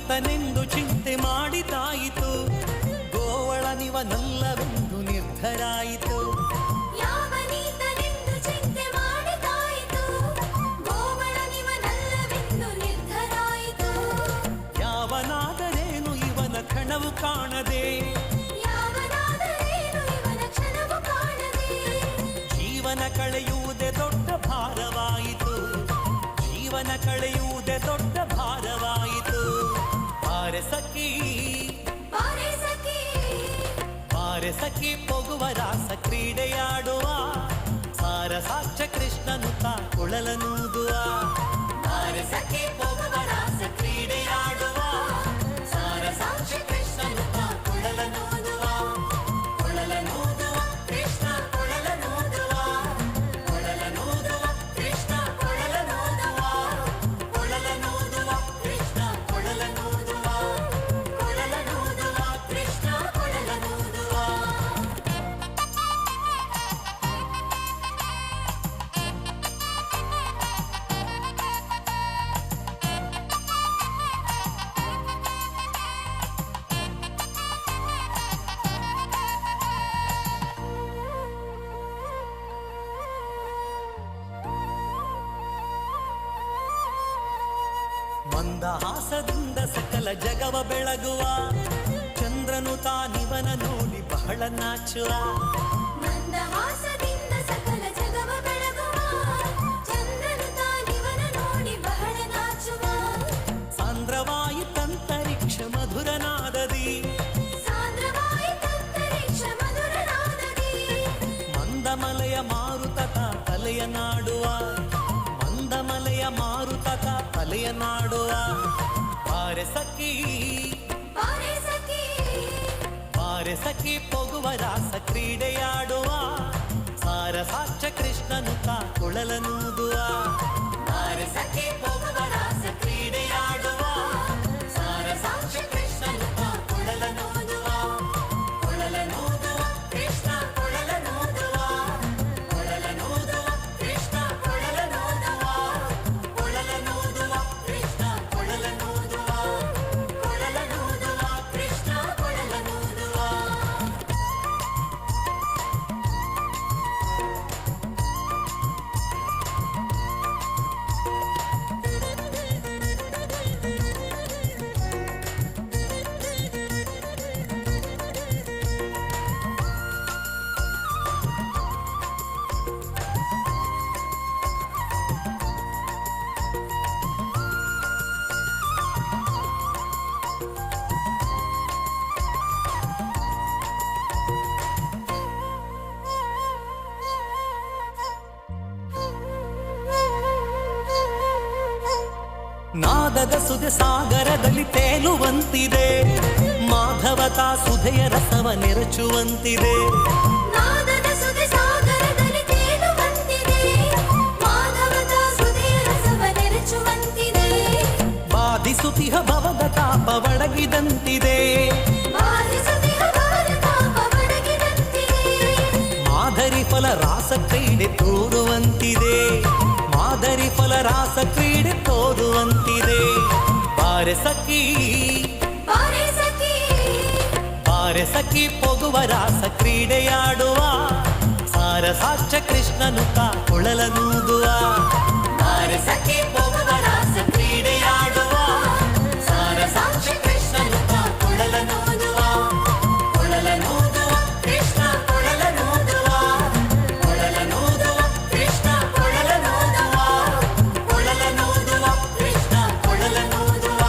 ನೀತನೆಂದು ಚಿಂತೆ ಮಾಡಿದಾಯಿತು, ಗೋವಳನಿವನಲ್ಲವೆಂದು ನಿರ್ಧರಾಯಿತು. ಯಾವ ನೀತನೆಂದು ಚಿಂತೆ ಮಾಡಿದಾಯಿತು, ಗೋವಳನಿವನಲ್ಲವೆಂದು ನಿರ್ಧರಾಯಿತು. ಯಾವನಾದರೇನು ಇವನ ಕ್ಷಣವು ಕಾಣದೆ, ಯಾವನಾದರೇನು ಇವನ ಕ್ಷಣವು ಕಾಣದೆ, ಜೀವನ ಕಳೆಯುವುದೇ ದೊಡ್ಡ ಭಾರವಾಯಿತು, ಜೀವನ ಕಳೆಯುವುದೇ ದೊಡ್ಡ ಭಾರವಾಯಿತು. ಬಾರೆ ಸಖಿ, ಬಾರೆ ಸಖಿ, ಬಾರೆ ಸಖಿ ಹೋಗುವ ರಾಸ ಕ್ರೀಡೆಯಾಡುವ, ಸಾರ ಸಾಕ್ಷ್ಯ ಕೃಷ್ಣನು ತಾ ಕೊಳಲನೂದುವ. ಬಾರೆ ಸಖಿ ಹೋಗುವ ರಾಸ ಕ್ರೀಡೆಯಾಡುವ, ಸಾರ ಸಾಕ್ಷ್ಯ ಕೃಷ್ಣನು ತಾ ಕೊಳಲನೂದುವ. ಕೊಳಲನೂದುವ ಕೃಷ್ಣ ಕೊಳಲನೂದುವ, ಕೊಳಲನೂದುವ ಕೃಷ್ಣ ಕೊಳಲನೂದುವ, ಕೊಳಲನೂದುವ ಕೃಷ್ಣ ಕೊಳಲನೂದುವ, ಕೊಳಲನೂದುವ ಕೃಷ್ಣ ಕೊಳಲನೂದುವ. ಮಂದಹಾಸದಿಂದ ಸಕಲ ಜಗವ ಬೆಳಗುವ, ಚಂದ್ರನು ತಾನಿವನ ನೋಡಿ ಬಹಳ ನಾಚುವ. ಮಂದಹಾಸದಿಂದ ಸಕಲ ಜಗವ ಬೆಳಗುವ, ಚಂದ್ರನು ತಾನಿವನ ನೋಡಿ ಬಹಳ ನಾಚುವ. ಸಾಂದ್ರವಾಯಿತಂತರಿಕ್ಷ ಮಧುರನಾದದಿ, ಸಾಂದ್ರವಾಯಿತಂತರಿಕ್ಷ ಮಧುರನಾದದಿ, ಮಂದಮಲೆಯ ಮಾರುತತ ತಲೆಯ ನಾಡುವ, ಮಂದಮಲೆಯ ಮಾರುತತ ತಲೆಯ ನಾಡುವ. ಬಾರೆ ಸಖಿ, ಬಾರೆ ಸಖಿ, ಬಾರೆ ಸಖಿ ಹೋಗುವ ರಾಸ ಕ್ರೀಡೆಯಾಡುವ, ಸಾರ ಸಾಕ್ಷ್ಯ ಕೃಷ್ಣನು ತಾ ಕೊಳಲನೂದುವ. ಬಾರೆ ಸಖಿ ಹೋಗುವ ರಾಸ ಕ್ರೀಡೆಯಾಡುವ, ಸಾರ ಸಾಕ್ಷ್ಯ ಕೃಷ್ಣನು ತಾ ಕೊಳಲನೂದುವ. ಕೊಳಲನೂದುವ ಕೃಷ್ಣ ಕೊಳಲನೂದುವ, ಕೊಳಲನೂದುವ ಕೃಷ್ಣ ಕೊಳಲನೂದುವ, ಕೊಳಲನೂದುವ ಕೃಷ್ಣ ಕೊಳಲನೂದುವ, ಕೊಳಲನೂದುವ ಕೃಷ್ಣ ಕೊಳಲನೂದುವ. ನಾದದ ಸುದೆ ಸಾಗರದಲ್ಲಿ ತೇಲುವಂತಿದೆ, ಮಾಧವತಾ ಸುಧೆಯ ರಸವ ನೆರಚುವಂತಿದೆ. ನಾದದ ಸುದೆ ಸಾಗರದಲ್ಲಿ ತೇಲುವಂತಿದೆ, ಮಾಧವದ ಸುಧೆಯ ರಸವ ನೆರಚುವಂತಿದೆ. ಬಾಧಿಸುತಿಹ ಭವದ ತಾಪ ಒಡಗಿದಂತಿದೆ, ಬಾಧಿಸುತ್ತಿಹ ಭವದ ತಾಪ ಒಡಗಿದಂತಿದೆ. ಮಾದರಿ ಫಲ ರಾಸ ಕ್ರೀಡೆ ತೋರುವಂತಿದೆ, ಮಾದರಿ ಫಲ ರಾಸ ಕ್ರೀಡೆ ತೋರುವಂತಿದೆ. ಬಾರೆ ಸಖಿ, ಬಾರೆ ಸಖಿ, ಬಾರೆ ಸಖಿ ಹೋಗುವ ರಾಸ ಕ್ರೀಡೆಯಾಡುವ, ಸಾರ ಸಾಕ್ಷ್ಯ ಕೃಷ್ಣನು ತಾ ಕೊಳಲನೂದುವ. ಬಾರೆ ಸಖಿ ಹೋಗುವ ರಾಸ ಕ್ರೀಡೆಯಾಡುವ, ಸಾರ ಸಾಕ್ಷ್ಯ ಕೃಷ್ಣನು ತಾ ಕೊಳಲನೂದುವ. ಕೊಳಲನೂದುವ ಕೃಷ್ಣ ಕೊಳಲನೂದುವ, ಕೊಳಲನೂದುವ ಕೃಷ್ಣ ಕೊಳಲನೂದುವ, ಕೊಳಲನೂದುವ ಕೃಷ್ಣ ಕೊಳಲನೂದುವ,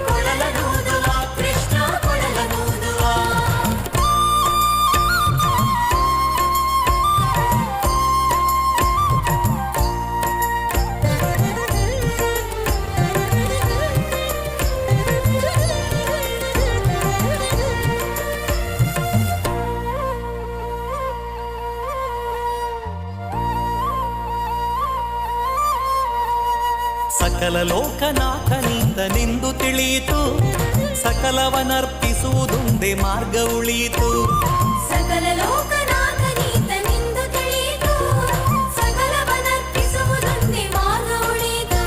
ಕೊಳಲನೂದುವ ಕೃಷ್ಣ ಕೊಳಲನೂದುವ. ಸಕಲ ಲೋಕನಾಥನಿಂದನೆಂದು ತಿಳಿಯಿತು, ಸಕಲವನರ್ಪಿಸುವುದೊಂದೇ ಮಾರ್ಗ ಉಳಿಯಿತು. ಸಕಲ ಲೋಕನಾಥನೀತನೆಂದು ತಿಳಿಯಿತು, ಸಕಲವನರ್ಪಿಸುವುದೊಂದೇ ಮಾರ್ಗ ಉಳಿಯಿತು.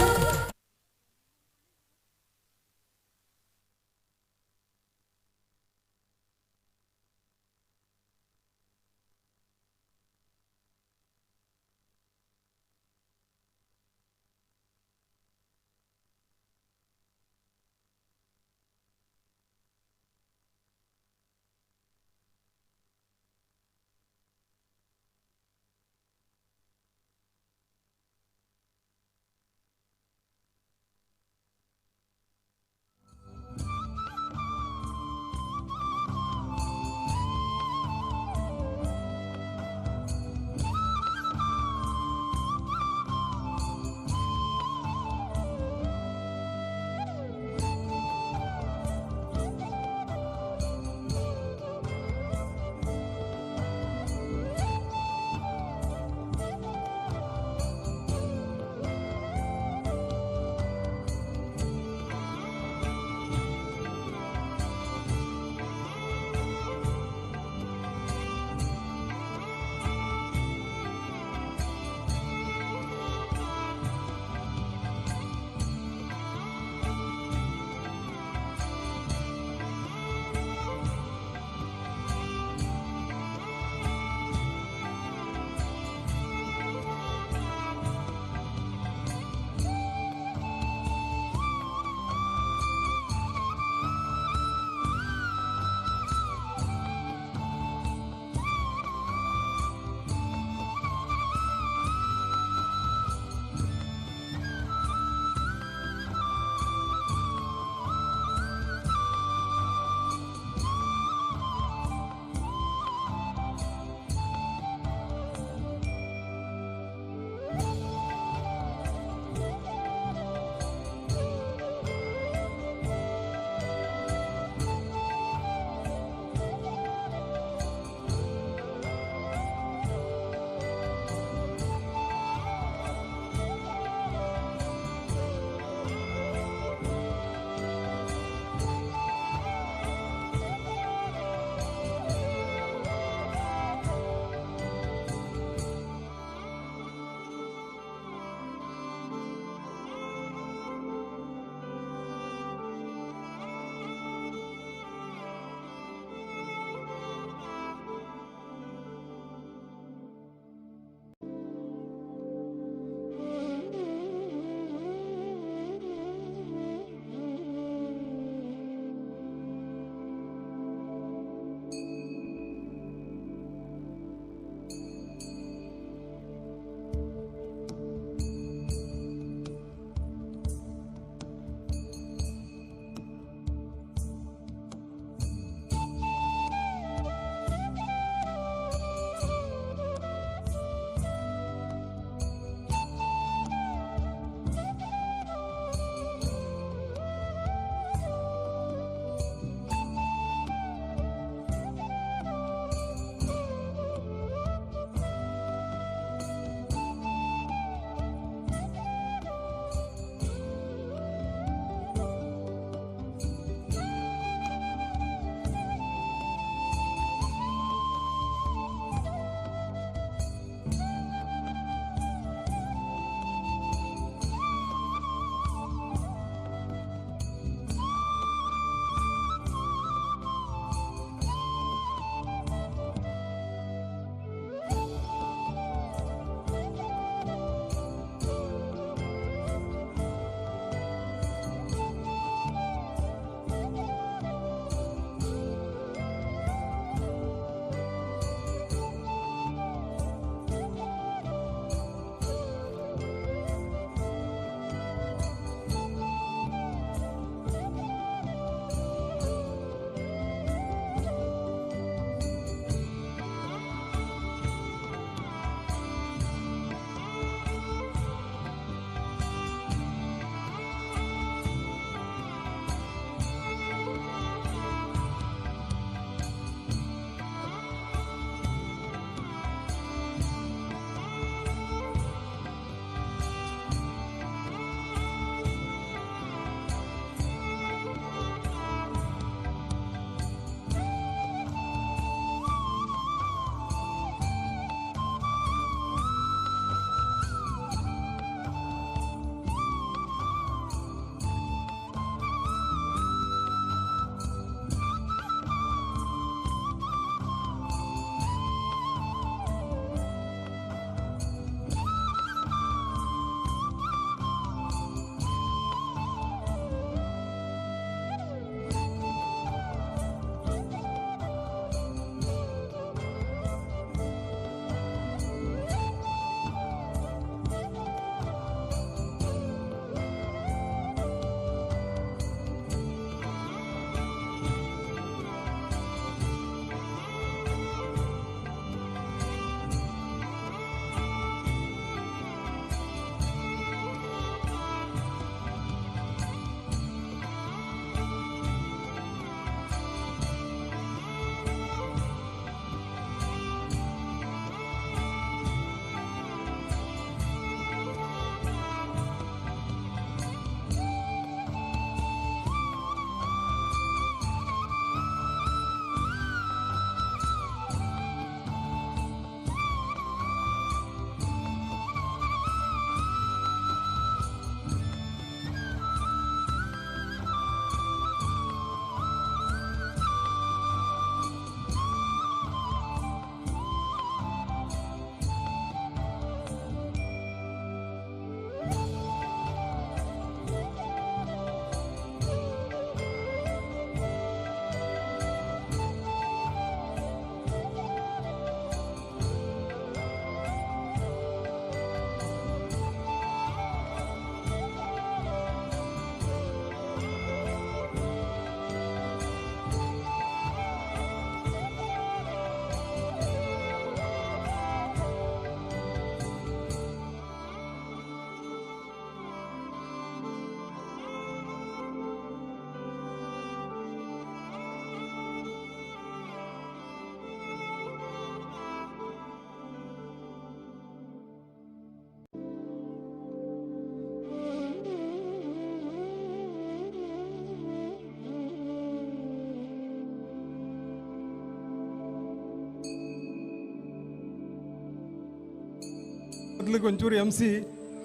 ಮೊದಲಿಗೆ ಒಂಚೂರು MC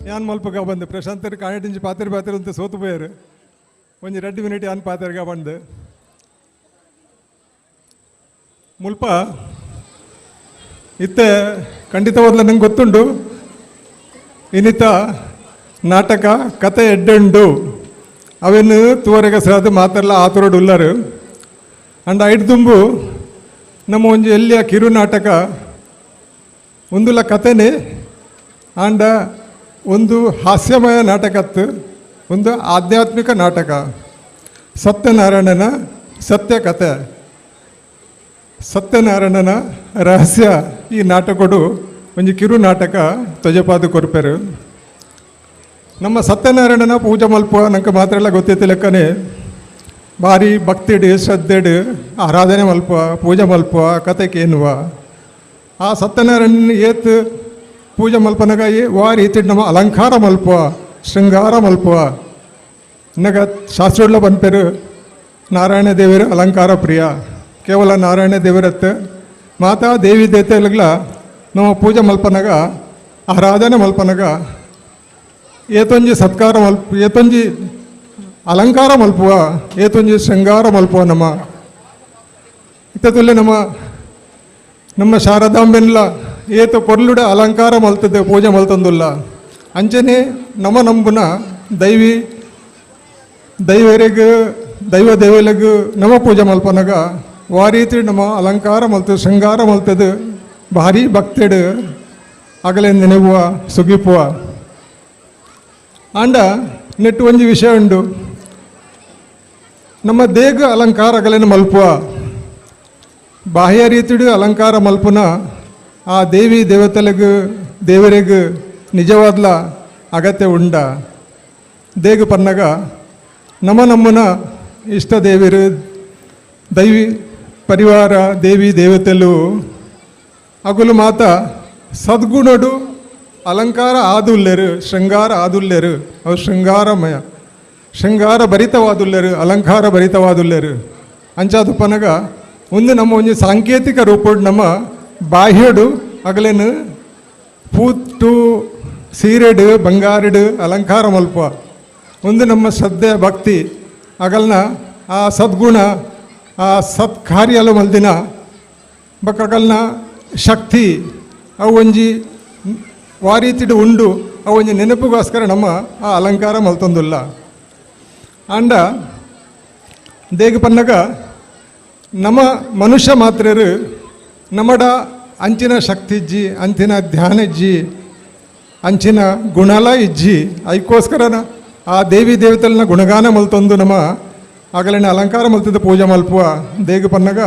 ಯಾನ್ ಮಲ್ಪಗ ಬಂದು ಪ್ರಶಾಂತರು ಕಾಣಿಟಿಂಚಿ ಪಾತ್ರ ಅಂತ ಸೋತು పోయారు ಒಂದು 2 ಮಿನಿಟ್ ಯಾನ್ ಪಾತ್ರಗ ಬಂದು ಮುಲ್ಪ ಇತ್ತೆ ಖಂಡಿತವಾದ್ಲ ನಂಗೆ ಗೊತ್ತುಂಡು ಇನ್ನಿತ ನಾಟಕ ಕತೆ ಎಡ್ಡುಂಡು ಅವೇನು ತೂವರೆಗೆ ಸರಾದು ಮಾತಾಡಲ್ಲ ಆತರೋಡು ಉಳ್ಳರು ಅಂಡ್ ಐಟ್ ತುಂಬು ನಮ್ಮ ಒಂಜಿ ಎಲ್ಲಿಯ ಕಿರು ನಾಟಕ ಒಂದುಲ ಕಥೆನೇ ಆಂಡ ಒಂದು ಹಾಸ್ಯಮಯ ನಾಟಕತ್ತು ಒಂದು ಆಧ್ಯಾತ್ಮಿಕ ನಾಟಕ ಸತ್ಯನಾರಾಯಣನ ಸತ್ಯ ಕಥೆ ಸತ್ಯನಾರಾಯಣನ ರಹಸ್ಯ ಈ ನಾಟಕಡು ಒಂದು ಕಿರು ನಾಟಕ ತೊಜಪಾದು ಕೊರ್ಪೆರು ನಮ್ಮ ಸತ್ಯನಾರಾಯಣನ ಪೂಜೆ ಮಲ್ಪುವ ನಂಗೆ ಮಾತ್ರ ಎಲ್ಲ ಗೊತ್ತೈತಿ ಲೆಕ್ಕನೆ ಭಾರಿ ಭಕ್ತಿಡು ಶ್ರದ್ಧೆಡು ಆರಾಧನೆ ಮಲ್ಪುವ ಪೂಜೆ ಮಲ್ಪುವ ಕತೆ ಕೇನುವ ಆ ಸತ್ಯನಾರಾಯಣ ಏತ್ ಪೂಜೆ ಮಲ್ಪನಾಗ ವಾ ರೀತಿ ನಮ್ಮ ಅಲಂಕಾರ ಮಲ್ಪುವ ಶೃಂಗಾರ ಮಲ್ಪುವ ನಗ ಶಾಸ್ತ್ರಡ್ಲ ಬಂದ್ಪೇರು ನಾರಾಯಣ ದೇವರ ಅಲಂಕಾರ ಪ್ರಿಯ ಕೇವಲ ನಾರಾಯಣ ದೇವರತ್ತು ಮಾತಾ ದೇವಿ ದೇವತೆಗಳ ನಮ್ಮ ಪೂಜೆ ಮಲ್ಪನಾಗ ಆರಾಧನೆ ಮಲ್ಪನಾಗ ಏತೊಂಜಿ ಸತ್ಕಾರ ಏತೊಂಜಿ ಅಲಂಕಾರ ಮಲ್ಪುವ ಏತೊಂಜಿ ಶೃಂಗಾರ ಮಲ್ಪುವ ನಮ್ಮ ಇತ್ತದಲ್ಲೇ ನಮ್ಮ ಶಾರದಾಂಬೆನ್ಲ ಏತು ಪೊರ್ಲುಡ ಅಲಂಕಾರ ಮಲ್ತದೆ ಪೂಜೆ ಮಲ್ತಂದುಲ್ಲ ಅಂಚನೆ ನಮ್ಮ ನಂಬುನ ದೈವರೆಗೂ ದೈವ ದೇವಲೆಗೂ ನಮ್ಮ ಪೂಜೆ ಮಲ್ಪನಾಗ ವಾ ರೀತಿ ನಮ್ಮ ಅಲಂಕಾರ ಮಲ್ತದೆ ಶೃಂಗಾರ ಮಲ್ತದೆ ಭಾರಿ ಭಕ್ತಿಡು ಆಗಲೇ ನೆನೆಯುವ ಸುಗಿಪುವ ಆಂಡ ನೆಟ್ಟು ಒಂಜಿ ವಿಷಯ ಉಂಡು ನಮ್ಮ ದೇಗ ಅಲಂಕಾರ ಆಗಲೇನು ಮಲ್ಪುವ ಬಾಹ್ಯ ರೀತಿಡು ಅಲಂಕಾರ ಮಲ್ಪುನ ಆ ದೇವಿ ದೇವತೆಲೆಗೂ ದೇವರಿಗೂ ನಿಜವಾದ್ಲ ಅಗತ್ಯ ಉಂಡ ದೇಗ ಪನ್ನಗ ನಮ್ಮನ ಇಷ್ಟ ದೇವಿರು ದೈವಿ ಪರಿವಾರ ದೇವಿ ದೇವತೆಲು ಅಗುಲು ಮಾತ ಸದ್ಗುಣಡು ಅಲಂಕಾರ ಆದುಲ್ಲೆರು ಶೃಂಗಾರ ಆದುಲ್ಲೆರು ಅವು ಶೃಂಗಾರಮಯ ಶೃಂಗಾರ ಭರಿತವಾದುಲ್ಲೆರು ಅಲಂಕಾರ ಭರಿತವಾದುಲ್ಲೆರು ಅಂಚಾದು ಪನಗ ಒಂದು ನಮ್ಮ ಒಂದು ಸಾಂಕೇತಿಕ ರೂಪಡು ನಮ್ಮ ಬಾಹ್ಯಡು ಅಗಲೇನು ಪೂತು ಸೀರೆಡು ಬಂಗಾರಡು ಅಲಂಕಾರ ಮಲ್ಪ ಒಂದು ನಮ್ಮ ಶ್ರದ್ಧೆ ಭಕ್ತಿ ಅಗಲ್ನ ಆ ಸದ್ಗುಣ ಆ ಸತ್ಕಾರ್ಯಲು ಮಲ್ದಿನ ಬಕ್ಕಗಲ್ನ ಶಕ್ತಿ ಅವು ಒಂಜಿ ವಾರೀತಿಡು ಉಂಡು ಅವು ಒಂಜಿ ನೆನಪಿಗೋಸ್ಕರ ನಮ್ಮ ಆ ಅಲಂಕಾರ ಮಲ್ತೊಂದುಲ್ಲ ಆಂಡ ದೇಗ ಪನ್ನಗ ನಮ್ಮ ಮನುಷ್ಯ ಮಾತ್ರರು ನಮ್ಮಡ ಅಂಚಿನ ಶಕ್ತಿ ಇಜ್ಜಿ ಅಂಚಿನ ಧ್ಯಾನ ಇಜ್ಜಿ ಅಂಚಿನ ಗುಣಲ ಇಜ್ಜಿ ಅದಕ್ಕೋಸ್ಕರ ಆ ದೇವಿ ದೇವತೆಲ್ನ ಗುಣಗಾನ ಮಲ್ತೊಂದು ನಮ್ಮ ಆಗಲಿನ ಅಲಂಕಾರ ಮಲ್ತಿದ್ದ ಪೂಜೆ ಮಲ್ಪುವ ದೇಗ ಪನ್ನಗ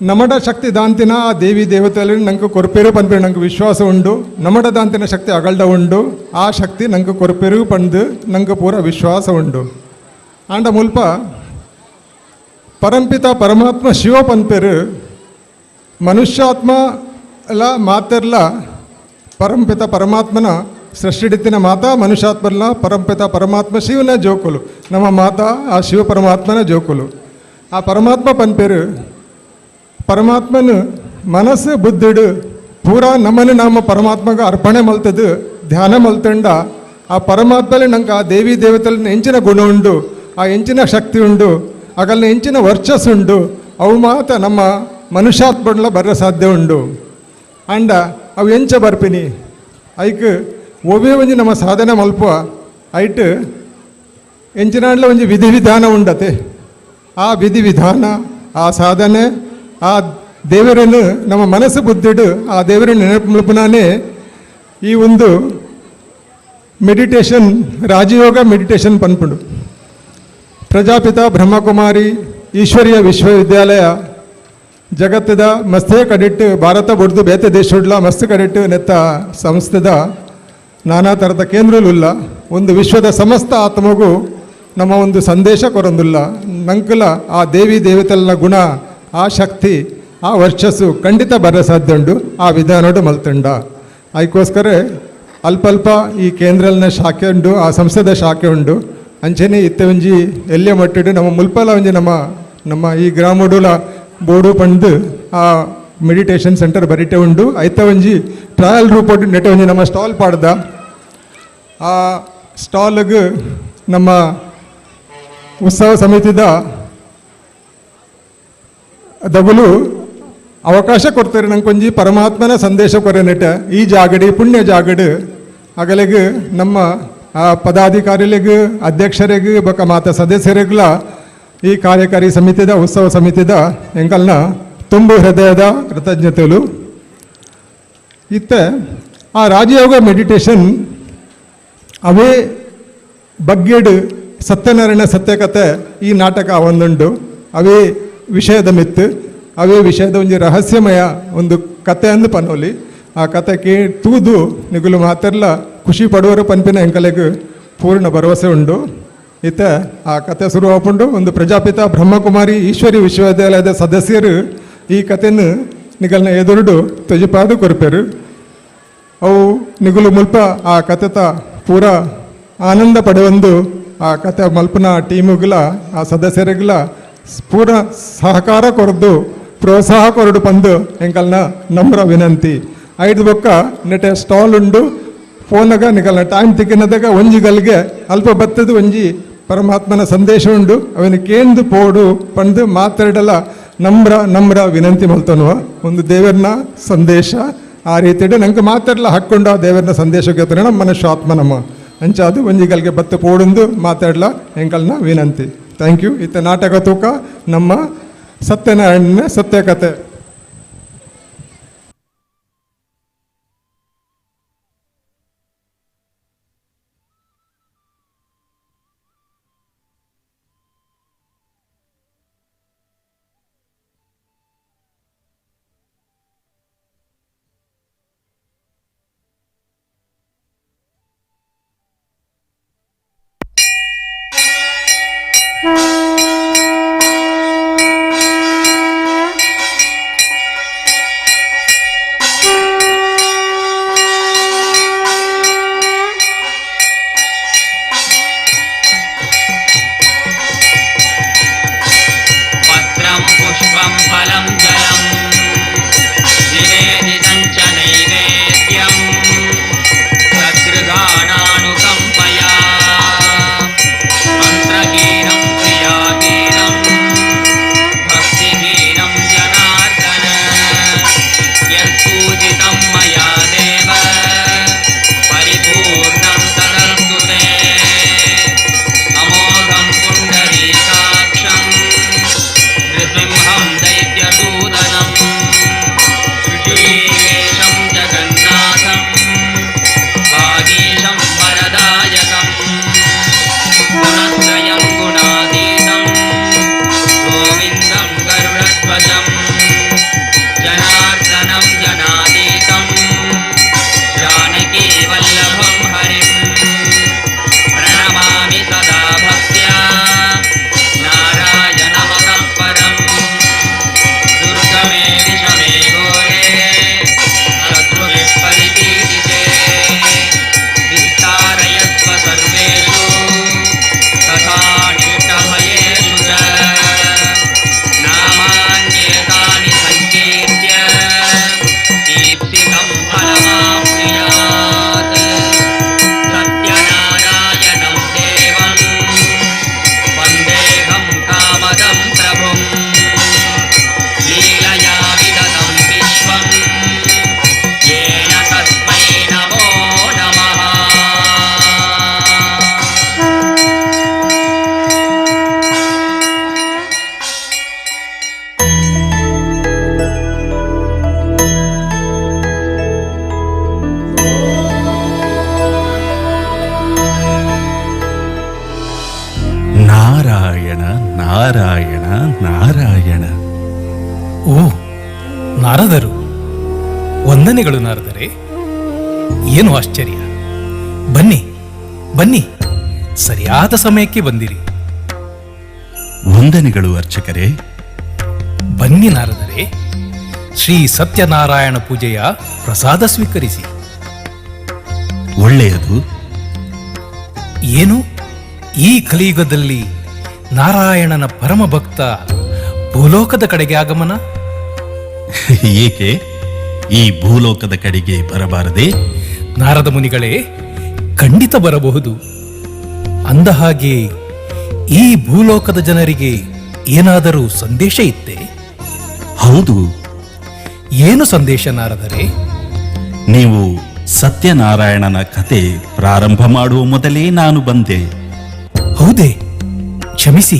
ನಮ್ಮಡ ಶಕ್ತಿ ದಾಂತಿನ ಆ ದೇವಿ ದೇವತೆಯಲ್ಲಿ ನಂಗೆ ಕೊರ್ಪೇರು ಪನ್ಪೇರು ನಂಗೆ ವಿಶ್ವಾಸ ಉಂಡು ನಮ್ಮಡ ದಾಂತಿನ ಶಕ್ತಿ ಅಗಲ್ಡ ಉಂಡು ಆ ಶಕ್ತಿ ನಂಗೆ ಕೊರ್ಪೇರು ಪಂದು ನಂಗೆ ಪೂರ ವಿಶ್ವಾಸ ಉಂಡು ಆಂಡ ಮುಲ್ಪ ಪರಂಪಿತ ಪರಮಾತ್ಮ ಶಿವ ಪನ್ಪೇರು ಮನುಷ್ಯಾತ್ಮ ಎಲ್ಲ ಮಾತೆರ್ಲ ಪರಂಪಿತ ಪರಮಾತ್ಮನ ಸೃಷ್ಟಿಡಿತ್ತಿನ ಮಾತಾ ಮನುಷ್ಯಾತ್ಮಲ್ಲ ಪರಂಪಿತ ಪರಮಾತ್ಮ ಶಿವನ ಜೋಕುಲು ನಮ್ಮ ಮಾತಾ ಆ ಶಿವ ಪರಮಾತ್ಮನ ಜೋಕುಲು ಆ ಪರಮಾತ್ಮ ಪನ್ಪೇರು ಪರಮಾತ್ಮನು ಮನಸ್ಸು ಬುದ್ಧಿಡು ಪೂರಾ ನಮ್ಮನ್ನು ನಮ್ಮ ಪರಮಾತ್ಮಗ ಅರ್ಪಣೆ ಮಲ್ತದು ಧ್ಯಾನ ಮಲ್ತಂಡ ಆ ಪರಮಾತ್ಮಲ್ಲಿ ನಂಗೆ ಆ ದೇವಿ ದೇವತೆಯಲ್ಲಿ ಹೆಂಚಿನ ಗುಣ ಉಂಡು ಆ ಹೆಂಚಿನ ಶಕ್ತಿ ಉಂಡು ಆಗಲ್ಲ ಹೆಂಚಿನ ವರ್ಚಸ್ಸುಂಡು ಅವು ಮಾತ್ರ ನಮ್ಮ ಮನುಷ್ಯಾತ್ಮಡ್ಲ ಬರ ಸಾಧ್ಯ ಉಂಡು ಅಂಡ ಅವು ಎಂಚ ಬರ್ಪಿನಿ ಐಕ್ ಒಬ್ಬೇ ಒಂಜಿ ನಮ್ಮ ಸಾಧನೆ ಮಲ್ಪುವ ಐಟ್ ಎಂಚಿನಾಡ್ಲ ಒಂಜಿ ವಿಧಿ ವಿಧಾನ ಉಂಡತೆ ಆ ವಿಧಿ ವಿಧಾನ ಆ ಸಾಧನೆ ಆ ದೇವರನ್ನು ನಮ್ಮ ಮನಸ್ಸು ಬುದ್ಧಿಡು ಆ ದೇವರನ್ನು ನೆನಪು ಮಲ್ಪನಾನೇ ಈ ಒಂದು ಮೆಡಿಟೇಷನ್ ರಾಜಯೋಗ ಮೆಡಿಟೇಷನ್ ಪನ್ಪುಂಡು ಪ್ರಜಾಪಿತ ಬ್ರಹ್ಮಕುಮಾರಿ ಈಶ್ವರೀಯ ವಿಶ್ವವಿದ್ಯಾಲಯ ಜಗತ್ತದ ಮಸ್ತೆ ಕಡಿಟ್ಟು ಭಾರತ ಬುಡ್ದು ಬೇತೆ ದೇಶಡ್ಲ ಮಸ್ತ್ ಕಡಿಟ್ಟು ನೆತ್ತ ಸಂಸ್ಥೆದ ನಾನಾ ಥರದ ಕೇಂದ್ರಲುಲ್ಲ ಒಂದು ವಿಶ್ವದ ಸಮಸ್ತ ಆತ್ಮಗೂ ನಮ್ಮ ಒಂದು ಸಂದೇಶ ಕೊರೊಂದುಲ್ಲ ನಂಕಲ ಆ ದೇವಿ ದೇವತೆಲ್ಲ ಗುಣ ಆ ಶಕ್ತಿ ಆ ವರ್ಚಸ್ಸು ಖಂಡಿತ ಬರ ಸಾಧ್ಯ ಉಂಡು ಆ ವಿಧಾನಡು ಮಲ್ತಂಡ ಅದಕ್ಕೋಸ್ಕರ ಅಲ್ಪ ಈ ಕೇಂದ್ರಲ್ನ ಶಾಖೆ ಉಂಡು ಆ ಸಂಸ್ಥೆದ ಶಾಖೆ ಉಂಡು ಅಂಚನೆ ಇತ್ತೆ ಒಂಜಿ ಎಲ್ಲೆ ಮಟ್ಟಿಡು ನಮ್ಮ ಮುಲ್ಪಲ ಒಂಜಿ ನಮ್ಮ ಈ ಗ್ರಾಮಡುಲ ಬೋಡು ಪಂಡು ಆ ಮೆಡಿಟೇಷನ್ ಸೆಂಟರ್ ಬರಿಟೆ ಉಂಡು ಐತ ಒಂಜಿ ಟ್ರಯಲ್ ರೂಪೊಟ್ಟು ನೆಟ್ಟೆ ಒಂಜಿ ನಮ್ಮ ಸ್ಟಾಲ್ ಪಾಡ್ದ ಆ ಸ್ಟಾಲ್ಗೆ ನಮ್ಮ ಉತ್ಸವ ಸಮಿತಿದ ದಗುಲು ಅವಕಾಶ ಕೊಡ್ತಾರೆ ನಂಗೆ ಕೊಂಜಿ ಪರಮಾತ್ಮನ ಸಂದೇಶ ಕೊರೆ ನೆಟ್ಟ ಈ ಜಾಗಡಿ ಪುಣ್ಯ ಜಾಗಡು ಅಗಲಿಗೆ ನಮ್ಮ ಪದಾಧಿಕಾರಿಗಳಿಗೆ ಅಧ್ಯಕ್ಷರಿಗೆ ಬಕ ಮಾತ ಸದಸ್ಯರಿಗೆಲ್ಲ ಈ ಕಾರ್ಯಕಾರಿ ಸಮಿತಿದ ಉತ್ಸವ ಸಮಿತಿದ ಎಂಕಲ್ನ ತುಂಬು ಹೃದಯದ ಕೃತಜ್ಞತೆಗಳು ಇತ್ತೆ ಆ ರಾಜಯೋಗ ಮೆಡಿಟೇಷನ್ ಅವೇ ಬಗ್ಗೆಡು ಸತ್ಯನಾರಾಯಣ ಸತ್ಯಕಥೆ ಈ ನಾಟಕ ಒಂದುಂಡು ಅವೇ ವಿಷಯದ ಮಿತ್ತು ಅವೇ ವಿಷಯದ ಒಂದು ರಹಸ್ಯಮಯ ಒಂದು ಕತೆ ಅಂದು ಪನೋಲಿ ಆ ಕತೆ ತೂದು ನಿಗುಲು ಮಾತೆಲ್ಲ ಖುಷಿ ಪಡುವರು ಪನ್ಪಿನ ಎಂಕಲೆಗೆ ಪೂರ್ಣ ಭರವಸೆ ಉಂಡು ಇತ್ತೆ ಆ ಕತೆ ಶುರು ಹಾಕೊಂಡು ಒಂದು ಪ್ರಜಾಪಿತ ಬ್ರಹ್ಮಕುಮಾರಿ ಈಶ್ವರಿ ವಿಶ್ವವಿದ್ಯಾಲಯದ ಸದಸ್ಯರು ಈ ಕಥೆಯನ್ನು ನಿಗಲ್ನ ಎದುರುಡು ತ್ವಜಿಪಾದು ಕೊರ್ಪೇರು ಅವು ನಿಗುಲು ಮುಲ್ಪ ಆ ಕಥೆತ ಪೂರ ಆನಂದ ಪಡೆಯೊಂದು ಆ ಕತೆ ಮಲ್ಪನ ಟೀಮುಗಳ ಆ ಸದಸ್ಯರಿಗೆಲ್ಲ ಪೂರ ಸಹಕಾರ ಕೊರದು ಪ್ರೋತ್ಸಾಹ ಕೊರಡು ಪಂದು ಎಂಕಲ್ನ ನಮ್ರ ವಿನಂತಿ ಐದು ಬೊಕ್ಕ ನೆಟೆ ಸ್ಟಾಲ್ ಉಂಡು ಫೋನಾಗ ನಿಗಲ್ನ ಟೈಮ್ ತಿಕ್ಕಿನದಾಗ ಒಂಜಿಗಲ್ಗೆ ಅಲ್ಪ ಬತ್ತದ ಒಂಜಿ ಪರಮಾತ್ಮನ ಸಂದೇಶ ಉಂಡು ಅವನ ಕೇಂದು ಪೋಡು ಪಂದು ಮಾತಾಡಲ್ಲ ನಮ್ರ ವಿನಂತಿ ಮಲ್ತನುವ ಒಂದು ದೇವರನ ಸಂದೇಶ ಆ ರೀತಿ ನಂಗೆ ಮಾತಾಡಲ್ಲ ಹಾಕ್ಕೊಂಡು ಆ ದೇವರನ ಸಂದೇಶಕ್ಕೆ ನಮ್ಮ ಮನುಷ್ಯ ಆತ್ಮ ನಮ್ಮ ಅಂಚಾದು ಒಂಜಿಗಲ್ಗೆ ಬತ್ತ ಪೋಡುಂದು ಮಾತಾಡಲ್ಲ ಎಂಕಲ್ನ ವಿನಂತಿ ಥ್ಯಾಂಕ್ ಯು ಇತ್ತ ನಾಟಕ ತೂಕ ನಮ್ಮ ಸತ್ಯನಾರಾಯಣನ ಸತ್ಯಕಥೆ ನಾರಾಯಣ ನಾರಾಯಣ. ಓ ನಾರದರು, ವಂದನೆಗಳು ನಾರದರೆ. ಏನು ಆಶ್ಚರ್ಯ! ಬನ್ನಿ ಬನ್ನಿ, ಸರಿಯಾದ ಸಮಯಕ್ಕೆ ಬಂದಿರಿ. ವಂದನೆಗಳು ಅರ್ಚಕರೇ. ಬನ್ನಿ ನಾರದರೆ, ಶ್ರೀ ಸತ್ಯನಾರಾಯಣ ಪೂಜೆಯ ಪ್ರಸಾದ ಸ್ವೀಕರಿಸಿ. ಒಳ್ಳೆಯದು. ಏನು ಈ ಕಲಿಯುಗದಲ್ಲಿ ನಾರಾಯಣನ ಪರಮ ಭಕ್ತ ಭೂಲೋಕದ ಕಡೆಗೆ ಆಗಮನ? ಏಕೆ ಈ ಭೂಲೋಕದ ಕಡೆಗೆ ಬರಬಾರದೆ? ನಾರದ ಮುನಿಗಳೇ, ಖಂಡಿತ ಬರಬಹುದು. ಅಂದ ಹಾಗೆ ಈ ಭೂಲೋಕದ ಜನರಿಗೆ ಏನಾದರೂ ಸಂದೇಶ ಇತ್ತೇ? ಹೌದು. ಏನು ಸಂದೇಶ ನಾರದರೆ? ನೀವು ಸತ್ಯನಾರಾಯಣನ ಕತೆ ಪ್ರಾರಂಭ ಮಾಡುವ ಮೊದಲೇ ನಾನು ಬಂದೆ. ಹೌದೇ? ಕ್ಷಮಿಸಿ,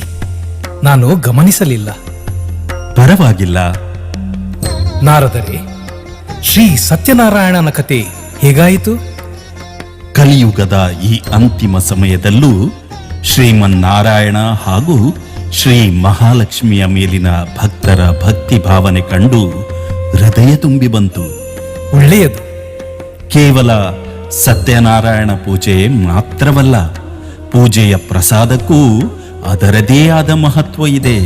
ನಾನು ಗಮನಿಸಲಿಲ್ಲ. ಪರವಾಗಿಲ್ಲ. ನಾರದರೆ, ಶ್ರೀ ಸತ್ಯನಾರಾಯಣನ ಕತೆ ಹೇಗಾಯಿತು? ಕಲಿಯುಗದ ಈ ಅಂತಿಮ ಸಮಯದಲ್ಲೂ ಶ್ರೀಮನ್ನಾರಾಯಣ ಹಾಗೂ ಶ್ರೀ ಮಹಾಲಕ್ಷ್ಮಿಯ ಮೇಲಿನ ಭಕ್ತರ ಭಕ್ತಿ ಭಾವನೆ ಕಂಡು ಹೃದಯ ತುಂಬಿ ಬಂತು. ಒಳ್ಳೆಯದು. ಕೇವಲ ಸತ್ಯನಾರಾಯಣ ಪೂಜೆ ಮಾತ್ರವಲ್ಲ, ಪೂಜೆಯ ಪ್ರಸಾದಕ್ಕೂ ಅದರದೇ ಆದ ಮಹತ್ವ ಇದೆ.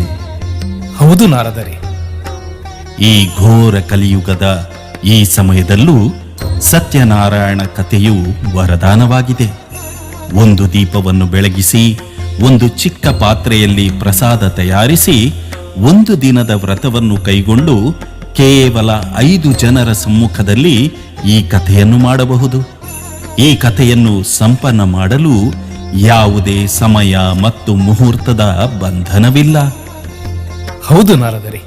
ಹೌದು ನಾರದರೆ. ಈ ಘೋರ ಕಲಿಯುಗದ ಈ ಸಮಯದಲ್ಲೂ ಸತ್ಯನಾರಾಯಣ ಕಥೆಯು ವರದಾನವಾಗಿದೆ. ಒಂದು ದೀಪವನ್ನು ಬೆಳಗಿಸಿ, ಒಂದು ಚಿಕ್ಕ ಪಾತ್ರೆಯಲ್ಲಿ ಪ್ರಸಾದ ತಯಾರಿಸಿ, ಒಂದು ದಿನದ ವ್ರತವನ್ನು ಕೈಗೊಂಡು ಕೇವಲ 5 ಜನರ ಸಮ್ಮುಖದಲ್ಲಿ ಈ ಕಥೆಯನ್ನು ಮಾಡಬಹುದು. ಈ ಕಥೆಯನ್ನು ಸಂಪನ್ನ ಮಾಡಲು ಯಾವುದೇ ಸಮಯ ಮತ್ತು ಮುಹೂರ್ತದ ಬಂಧನವಿಲ್ಲ. ಹೌದು ನಾರದರೆ.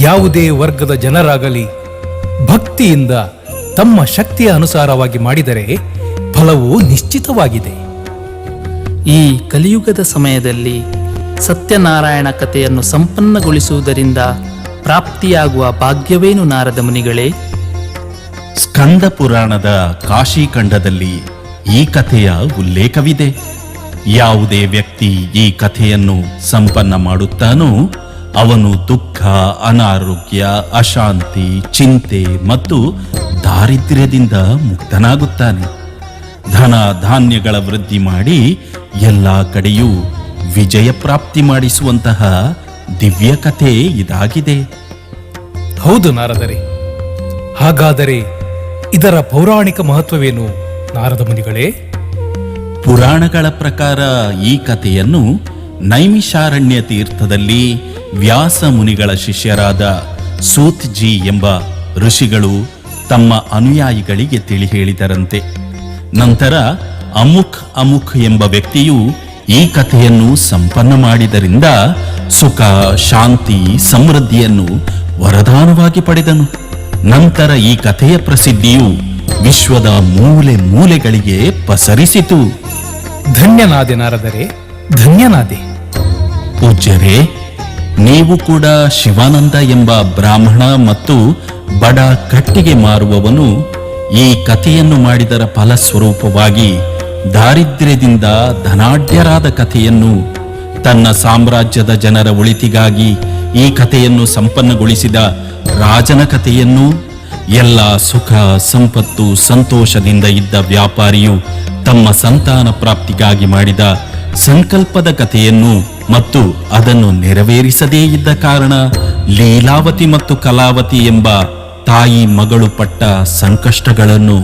ಯಾವುದೇ ವರ್ಗದ ಜನರಾಗಲಿ ಭಕ್ತಿಯಿಂದ ತಮ್ಮ ಶಕ್ತಿಯ ಅನುಸಾರವಾಗಿ ಮಾಡಿದರೆ ಫಲವು ನಿಶ್ಚಿತವಾಗಿದೆ. ಈ ಕಲಿಯುಗದ ಸಮಯದಲ್ಲಿ ಸತ್ಯನಾರಾಯಣ ಕಥೆಯನ್ನು ಸಂಪನ್ನಗೊಳಿಸುವುದರಿಂದ ಪ್ರಾಪ್ತಿಯಾಗುವ ಭಾಗ್ಯವೇನು ನಾರದ ಮುನಿಗಳೇ? ಸ್ಕಂದ ಪುರಾಣದ ಕಾಶಿಖಂಡದಲ್ಲಿ ಈ ಕಥೆಯ ಉಲ್ಲೇಖವಿದೆ. ಯಾವುದೇ ವ್ಯಕ್ತಿ ಈ ಕಥೆಯನ್ನು ಸಂಪನ್ನ ಮಾಡುತ್ತಾನೋ ಅವನು ದುಃಖ, ಅನಾರೋಗ್ಯ, ಅಶಾಂತಿ, ಚಿಂತೆ ಮತ್ತು ದಾರಿದ್ರ್ಯದಿಂದ ಮುಕ್ತನಾಗುತ್ತಾನೆ. ಧನ ಧಾನ್ಯಗಳ ವೃದ್ಧಿ ಮಾಡಿ ಎಲ್ಲ ಕಡೆಯೂ ವಿಜಯ ಪ್ರಾಪ್ತಿ ಮಾಡಿಸುವಂತಹ ದಿವ್ಯ ಕಥೆ ಇದಾಗಿದೆ. ಹೌದು ನಾರದರೆ. ಹಾಗಾದರೆ ಇದರ ಪೌರಾಣಿಕ ಮಹತ್ವವೇನು ನಾರದ ಮುನಿಗಳೇ? ಪುರಾಣಗಳ ಪ್ರಕಾರ ಈ ಕಥೆಯನ್ನು ನೈಮಿಷಾರಣ್ಯ ತೀರ್ಥದಲ್ಲಿ ವ್ಯಾಸ ಮುನಿಗಳ ಶಿಷ್ಯರಾದ ಸೂತ್ಜಿ ಎಂಬ ಋಷಿಗಳು ತಮ್ಮ ಅನುಯಾಯಿಗಳಿಗೆ ತಿಳಿ ಹೇಳಿದರಂತೆ. ನಂತರ ಅಮುಖ್ ಎಂಬ ವ್ಯಕ್ತಿಯು ಈ ಕಥೆಯನ್ನು ಸಂಪನ್ನ ಮಾಡಿದರಿಂದ ಸುಖ, ಶಾಂತಿ, ಸಮೃದ್ಧಿಯನ್ನು ವರದಾನವಾಗಿ ಪಡೆದನು. ನಂತರ ಈ ಕಥೆಯ ಪ್ರಸಿದ್ಧಿಯು ವಿಶ್ವದ ಮೂಲೆ ಮೂಲೆಗಳಿಗೆ ಪಸರಿಸಿತು. ಧನ್ಯನಾದೆ ನಾರದರೆ, ಧನ್ಯನಾದೆ. ಪೂಜ್ಯರೇ, ನೀವು ಕೂಡ ಶಿವಾನಂದ ಎಂಬ ಬ್ರಾಹ್ಮಣ ಮತ್ತು ಬಡ ಕಟ್ಟಿಗೆ ಮಾರುವವನು ಈ ಕಥೆಯನ್ನು ಮಾಡಿದರ ಫಲಸ್ವರೂಪವಾಗಿ ದಾರಿದ್ರ್ಯದಿಂದ ಧನಾಢ್ಯರಾದ ಕಥೆಯನ್ನು, ತನ್ನ ಸಾಮ್ರಾಜ್ಯದ ಜನರ ಒಳಿತಿಗಾಗಿ ಈ ಕಥೆಯನ್ನು ಸಂಪನ್ನಗೊಳಿಸಿದ ರಾಜನ ಕಥೆಯನ್ನು, ಎಲ್ಲ ಸುಖ ಸಂಪತ್ತು ಸಂತೋಷದಿಂದ ಇದ್ದ ವ್ಯಾಪಾರಿಯು ತಮ್ಮ ಸಂತಾನ ಪ್ರಾಪ್ತಿಗಾಗಿ ಮಾಡಿದ ಸಂಕಲ್ಪದ ಕಥೆಯನ್ನು ಮತ್ತು ಅದನ್ನು ನೆರವೇರಿಸದೇ ಇದ್ದ ಕಾರಣ ಲೀಲಾವತಿ ಮತ್ತು ಕಲಾವತಿ ಎಂಬ ತಾಯಿ ಮಗಳು ಪಟ್ಟ ಸಂಕಷ್ಟಗಳನ್ನು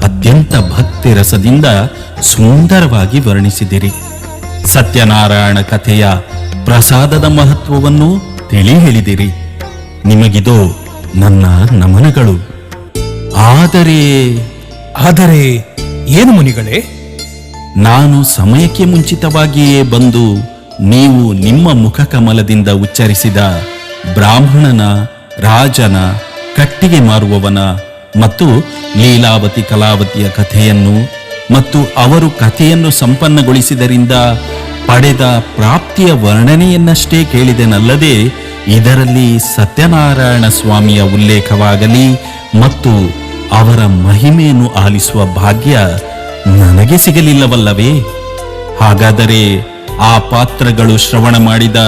ಅತ್ಯಂತ ಭಕ್ತಿ ರಸದಿಂದ ಸುಂದರವಾಗಿ ವರ್ಣಿಸಿದಿರಿ. ಸತ್ಯನಾರಾಯಣ ಕಥೆಯ ಪ್ರಸಾದದ ಮಹತ್ವವನ್ನು ತಿಳಿ ಹೇಳಿದಿರಿ. ನಿಮಗಿದು ನನ್ನ ನಮನಗಳು. ಆದರೆ ಏನು ಮುನಿಗಳೇ? ನಾನು ಸಮಯಕ್ಕೆ ಮುಂಚಿತವಾಗಿಯೇ ಬಂದು ನೀವು ನಿಮ್ಮ ಮುಖಕಮಲದಿಂದ ಉಚ್ಚರಿಸಿದ ಬ್ರಾಹ್ಮಣನ, ರಾಜನ, ಕಟ್ಟಿಗೆ ಮಾರುವವನ ಮತ್ತು ಲೀಲಾವತಿ ಕಲಾವತಿಯ ಕಥೆಯನ್ನು ಮತ್ತು ಅವರು ಕಥೆಯನ್ನು ಸಂಪನ್ನಗೊಳಿಸಿದರಿಂದ ಪಡೆದ ಪ್ರಾಪ್ತಿಯ ವರ್ಣನೆಯನ್ನಷ್ಟೇ ಕೇಳಿದೆನಲ್ಲದೆ ಇದರಲ್ಲಿ ಸತ್ಯನಾರಾಯಣ ಸ್ವಾಮಿಯ ಉಲ್ಲೇಖವಾಗಲಿ ಮತ್ತು ಅವರ ಮಹಿಮೆಯನ್ನು ಆಲಿಸುವ ಭಾಗ್ಯ ನನಗೆ ಸಿಗಲಿಲ್ಲವಲ್ಲವೇ? ಹಾಗಾದರೆ ಆ ಪಾತ್ರಗಳು ಶ್ರವಣ ಮಾಡಿದ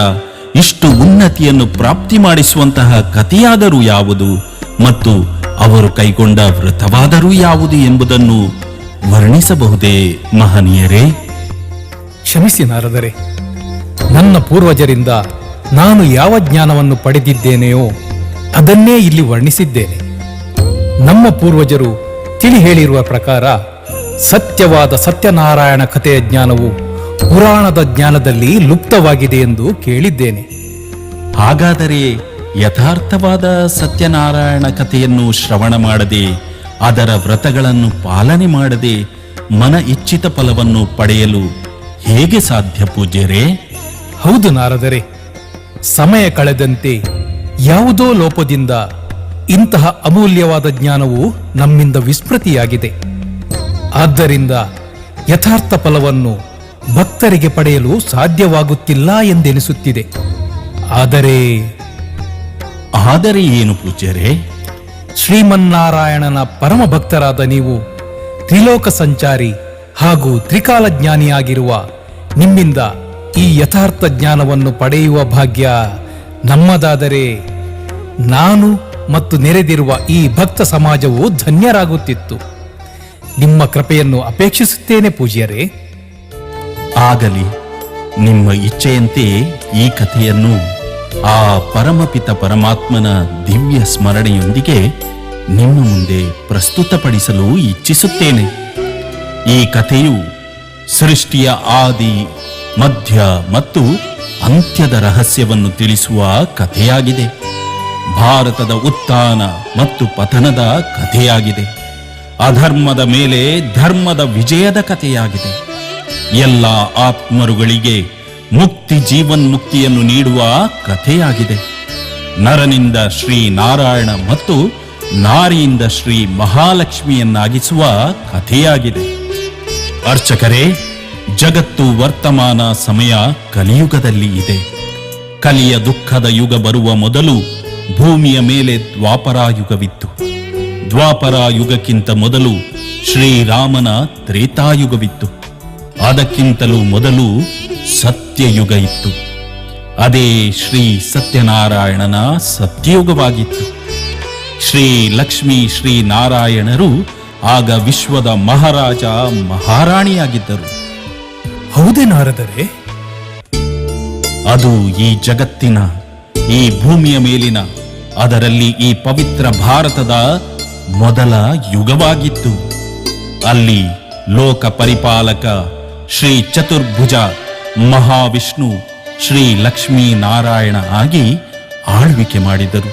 ಇಷ್ಟು ಉನ್ನತಿಯನ್ನು ಪ್ರಾಪ್ತಿ ಮಾಡಿಸುವಂತಹ ಕಥೆಯಾದರೂ ಯಾವುದು ಮತ್ತು ಅವರು ಕೈಗೊಂಡ ವ್ರತವಾದರೂ ಯಾವುದು ಎಂಬುದನ್ನು ವರ್ಣಿಸಬಹುದೇ ಮಹನೀಯರೇ? ಕ್ಷಮಿಸಿ ನಾರದರೆ, ನನ್ನ ಪೂರ್ವಜರಿಂದ ನಾನು ಯಾವ ಜ್ಞಾನವನ್ನು ಪಡೆದಿದ್ದೇನೆಯೋ ಅದನ್ನೇ ಇಲ್ಲಿ ವರ್ಣಿಸಿದ್ದೇನೆ. ನಮ್ಮ ಪೂರ್ವಜರು ತಿಳಿ ಹೇಳಿರುವ ಪ್ರಕಾರ ಸತ್ಯವಾದ ಸತ್ಯನಾರಾಯಣ ಕಥೆಯ ಜ್ಞಾನವು ಪುರಾಣದ ಜ್ಞಾನದಲ್ಲಿ ಲುಪ್ತವಾಗಿದೆ ಎಂದು ಕೇಳಿದ್ದೇನೆ. ಹಾಗಾದರೆ ಯಥಾರ್ಥವಾದ ಸತ್ಯನಾರಾಯಣ ಕಥೆಯನ್ನು ಶ್ರವಣ ಮಾಡದೆ, ಅದರ ವ್ರತಗಳನ್ನು ಪಾಲನೆ ಮಾಡದೆ ಮನ ಇಚ್ಛಿತ ಫಲವನ್ನು ಪಡೆಯಲು ಹೇಗೆ ಸಾಧ್ಯ ಪೂಜ್ಯರೇ? ಹೌದು ನಾರದರೆ, ಸಮಯ ಕಳೆದಂತೆ ಯಾವುದೋ ಲೋಪದಿಂದ ಇಂತಹ ಅಮೂಲ್ಯವಾದ ಜ್ಞಾನವು ನಮ್ಮಿಂದ ವಿಸ್ಮೃತಿಯಾಗಿದೆ. ಆದ್ದರಿಂದ ಯಥಾರ್ಥ ಫಲವನ್ನು ಭಕ್ತರಿಗೆ ಪಡೆಯಲು ಸಾಧ್ಯವಾಗುತ್ತಿಲ್ಲ ಎಂದೆನಿಸುತ್ತಿದೆ. ಆದರೆ ಏನು ಪೂಜ್ಯರೇ? ಶ್ರೀಮನ್ನಾರಾಯಣನ ಪರಮ ಭಕ್ತರಾದ ನೀವು ತ್ರಿಲೋಕ ಸಂಚಾರಿ ಹಾಗೂ ತ್ರಿಕಾಲಜ್ಞಾನಿಯಾಗಿರುವ ನಿಮ್ಮಿಂದ ಈ ಯಥಾರ್ಥ ಜ್ಞಾನವನ್ನು ಪಡೆಯುವ ಭಾಗ್ಯ ನಮ್ಮದಾದರೆ ನಾನು ಮತ್ತು ನೆರೆದಿರುವ ಈ ಭಕ್ತ ಸಮಾಜವು ಧನ್ಯರಾಗುತ್ತಿತ್ತು. ನಿಮ್ಮ ಕೃಪೆಯನ್ನು ಅಪೇಕ್ಷಿಸುತ್ತೇನೆ ಪೂಜ್ಯರೇ. ಆಗಲಿ, ನಿಮ್ಮ ಇಚ್ಛೆಯಂತೆ ಈ ಕಥೆಯನ್ನು ಆ ಪರಮಪಿತ ಪರಮಾತ್ಮನ ದಿವ್ಯ ಸ್ಮರಣೆಯೊಂದಿಗೆ ನಿಮ್ಮ ಮುಂದೆ ಪ್ರಸ್ತುತಪಡಿಸಲು ಇಚ್ಛಿಸುತ್ತೇನೆ. ಈ ಕಥೆಯು ಸೃಷ್ಟಿಯ ಆದಿ, ಮಧ್ಯ ಮತ್ತು ಅಂತ್ಯದ ರಹಸ್ಯವನ್ನು ತಿಳಿಸುವ ಕಥೆಯಾಗಿದೆ. ಭಾರತದ ಉತ್ಥಾನ ಮತ್ತು ಪತನದ ಕಥೆಯಾಗಿದೆ. ಅಧರ್ಮದ ಮೇಲೆ ಧರ್ಮದ ವಿಜಯದ ಕಥೆಯಾಗಿದೆ. ಎಲ್ಲ ಆತ್ಮರುಗಳಿಗೆ ಮುಕ್ತಿ, ಜೀವನ್ಮುಕ್ತಿಯನ್ನು ನೀಡುವ ಕಥೆಯಾಗಿದೆ. ನರನಿಂದ ಶ್ರೀ ನಾರಾಯಣ ಮತ್ತು ನಾರಿಯಿಂದ ಶ್ರೀ ಮಹಾಲಕ್ಷ್ಮಿಯನ್ನಾಗಿಸುವ ಕಥೆಯಾಗಿದೆ. ಅರ್ಚಕರೇ, ಜಗತ್ತು ವರ್ತಮಾನ ಸಮಯ ಕಲಿಯುಗದಲ್ಲಿ ಇದೆ. ಕಲಿಯ ದುಃಖದ ಯುಗ ಬರುವ ಮೊದಲು ಭೂಮಿಯ ಮೇಲೆ ದ್ವಾಪರಾಯುಗವಿತ್ತು. ದ್ವಾಪರಾಯುಗಕ್ಕಿಂತ ಮೊದಲು ಶ್ರೀರಾಮನ ತ್ರೇತಾಯುಗವಿತ್ತು. ಅದಕ್ಕಿಂತಲೂ ಮೊದಲು ಸತ್ಯಯುಗ ಇತ್ತು. ಅದೇ ಶ್ರೀ ಸತ್ಯನಾರಾಯಣನ ಸತ್ಯಯುಗವಾಗಿತ್ತು. ಶ್ರೀ ಲಕ್ಷ್ಮೀ ಶ್ರೀ ನಾರಾಯಣರು ಆಗ ವಿಶ್ವದ ಮಹಾರಾಜ ಮಹಾರಾಣಿಯಾಗಿದ್ದರು. ಹೌದೇ ನಾರದರೆ? ಅದು ಈ ಜಗತ್ತಿನ, ಈ ಭೂಮಿಯ ಮೇಲಿನ, ಅದರಲ್ಲಿ ಈ ಪವಿತ್ರ ಭಾರತದ ಮೊದಲ ಯುಗವಾಗಿತ್ತು. ಅಲ್ಲಿ ಲೋಕ ಪರಿಪಾಲಕ ಶ್ರೀ ಚತುರ್ಭುಜ ಮಹಾವಿಷ್ಣು ಶ್ರೀ ಲಕ್ಷ್ಮೀ ನಾರಾಯಣ ಆಗಿ ಆಳ್ವಿಕೆ ಮಾಡಿದರು.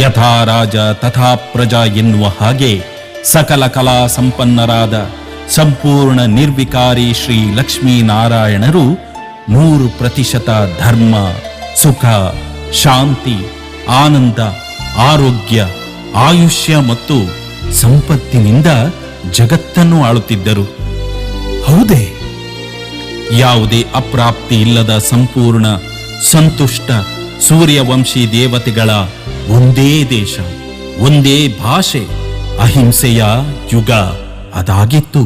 ಯಥಾ ರಾಜ ತಥಾ ಪ್ರಜಾ ಎನ್ನುವ ಹಾಗೆ ಸಕಲ ಕಲಾ ಸಂಪನ್ನರಾದ ಸಂಪೂರ್ಣ ನಿರ್ವಿಕಾರಿ ಶ್ರೀ ಲಕ್ಷ್ಮೀ ನಾರಾಯಣರು 100% ಧರ್ಮ, ಸುಖ, ಶಾಂತಿ, ಆನಂದ, ಆರೋಗ್ಯ, ಆಯುಷ್ಯ ಮತ್ತು ಸಂಪತ್ತಿನಿಂದ ಜಗತ್ತನ್ನು ಆಳುತ್ತಿದ್ದರು. ಹೌದೇ? ಯಾವುದೇ ಅಪ್ರಾಪ್ತಿ ಇಲ್ಲದ ಸಂಪೂರ್ಣ ಸಂತುಷ್ಟ ಸೂರ್ಯವಂಶಿ ದೇವತೆಗಳ ಒಂದೇ ದೇಶ, ಒಂದೇ ಭಾಷೆ, ಅಹಿಂಸೆಯ ಯುಗ ಅದಾಗಿತ್ತು.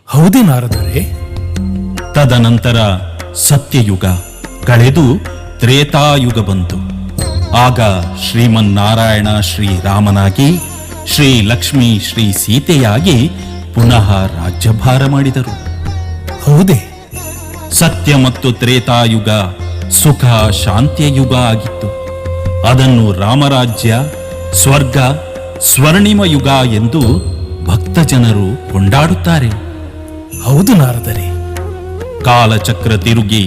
ಹೌದೇ ನಾರದರೆ? ತದನಂತರ ಸತ್ಯಯುಗ ಕಳೆದು ತ್ರೇತಾಯುಗ ಬಂತು. ಆಗ ಶ್ರೀಮನ್ನಾರಾಯಣ ಶ್ರೀರಾಮನಾಗಿ, ಶ್ರೀ ಲಕ್ಷ್ಮೀ ಶ್ರೀ ಸೀತೆಯಾಗಿ ಪುನಃ ರಾಜ್ಯಭಾರ ಮಾಡಿದರು. ಹೌದೇ? ಸತ್ಯ ಮತ್ತು ತ್ರೇತಾಯುಗ ಸುಖ ಶಾಂತಿಯ ಯುಗ ಆಗಿತ್ತು. ಅದನ್ನು ರಾಮರಾಜ್ಯ, ಸ್ವರ್ಗ, ಸ್ವರ್ಣಿಮ ಯುಗ ಎಂದು ಭಕ್ತ ಜನರು ಕೊಂಡಾಡುತ್ತಾರೆ. ಹೌದು ನಾರದರೆ. ಕಾಲಚಕ್ರ ತಿರುಗಿ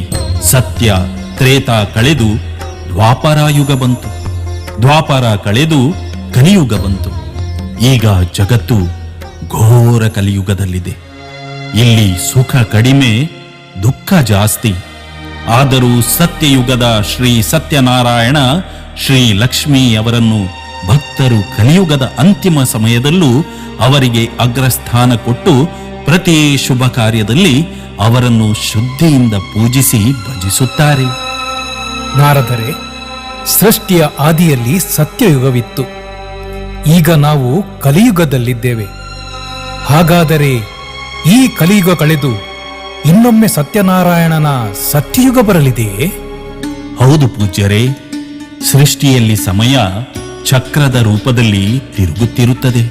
ಸತ್ಯ ತ್ರೇತ ಕಳೆದು ದ್ವಾಪರಾಯುಗ ಬಂತು. ದ್ವಾಪರ ಕಳೆದು ಕಲಿಯುಗ ಬಂತು. ಈಗ ಜಗತ್ತು ಘೋರ ಕಲಿಯುಗದಲ್ಲಿದೆ. ಇಲ್ಲಿ ಸುಖ ಕಡಿಮೆ, ದುಃಖ ಜಾಸ್ತಿ. ಆದರೂ ಸತ್ಯಯುಗದ ಶ್ರೀ ಸತ್ಯನಾರಾಯಣ ಶ್ರೀ ಲಕ್ಷ್ಮೀ ಅವರನ್ನು ಭಕ್ತರು ಕಲಿಯುಗದ ಅಂತಿಮ ಸಮಯದಲ್ಲೂ ಅವರಿಗೆ ಅಗ್ರಸ್ಥಾನ ಕೊಟ್ಟು ಪ್ರತಿ ಶುಭ ಕಾರ್ಯದಲ್ಲಿ ಅವರನ್ನು ಶ್ರದ್ಧೆಯಿಂದ ಪೂಜಿಸಿ ಭಜಿಸುತ್ತಾರೆ. ನಾರದರೆ, ಸೃಷ್ಟಿಯ ಆದಿಯಲ್ಲಿ ಸತ್ಯಯುಗವಿತ್ತು. ಈಗ ನಾವು ಕಲಿಯುಗದಲ್ಲಿದ್ದೇವೆ. ಹಾಗಾದರೆ ಈ ಕಲಿಯುಗ ಕಳೆದು ಇನ್ನೊಮ್ಮೆ ಸತ್ಯನಾರಾಯಣನ ಸತ್ಯಯುಗ ಬರಲಿದೆಯೇ? ಹೌದು ಪೂಜ್ಯರೇ. ಸೃಷ್ಟಿಯಲ್ಲಿ ಸಮಯ ಚಕ್ರದ ರೂಪದಲ್ಲಿ ತಿರುಗುತ್ತಿರುತ್ತದೆ.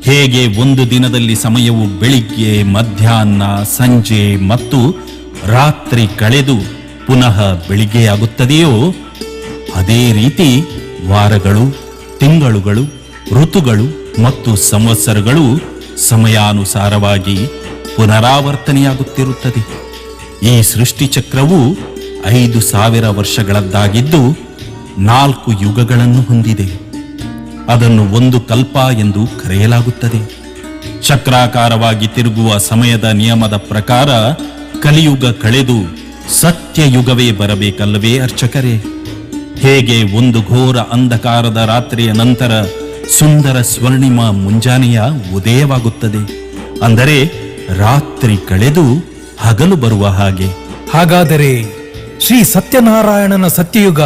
ಹೇಗೆ ಒಂದು ದಿನದಲ್ಲಿ ಸಮಯವು ಬೆಳಿಗ್ಗೆ, ಮಧ್ಯಾಹ್ನ, ಸಂಜೆ ಮತ್ತು ರಾತ್ರಿ ಕಳೆದು ಪುನಃ ಬೆಳಿಗ್ಗೆಯಾಗುತ್ತದೆಯೋ ಅದೇ ರೀತಿ ವಾರಗಳು, ತಿಂಗಳುಗಳು, ಋತುಗಳು ಮತ್ತು ಸಂವತ್ಸರಗಳು ಸಮಯಾನುಸಾರವಾಗಿ ಪುನರಾವರ್ತನೆಯಾಗುತ್ತಿರುತ್ತದೆ. ಈ ಸೃಷ್ಟಿ ಚಕ್ರವು 5,000 ವರ್ಷಗಳದ್ದಾಗಿದ್ದು 4 ಯುಗಗಳನ್ನು ಹೊಂದಿದೆ. ಅದನ್ನು ಒಂದು ಕಲ್ಪ ಎಂದು ಕರೆಯಲಾಗುತ್ತದೆ. ಚಕ್ರಾಕಾರವಾಗಿ ತಿರುಗುವ ಸಮಯದ ನಿಯಮದ ಪ್ರಕಾರ ಕಲಿಯುಗ ಕಳೆದು ಸತ್ಯಯುಗವೇ ಬರಬೇಕಲ್ಲವೇ ಅರ್ಚಕರೇ? ಹೇಗೆ ಒಂದು ಘೋರ ಅಂಧಕಾರದ ರಾತ್ರಿಯ ನಂತರ ಸುಂದರ ಸ್ವರ್ಣಿಮ ಮುಂಜಾನೆಯ ಉದಯವಾಗುತ್ತದೆ, ಅಂದರೆ ರಾತ್ರಿ ಕಳೆದು ಹಗಲು ಬರುವ ಹಾಗೆ. ಹಾಗಾದರೆ ಶ್ರೀ ಸತ್ಯನಾರಾಯಣನ ಸತ್ಯಯುಗ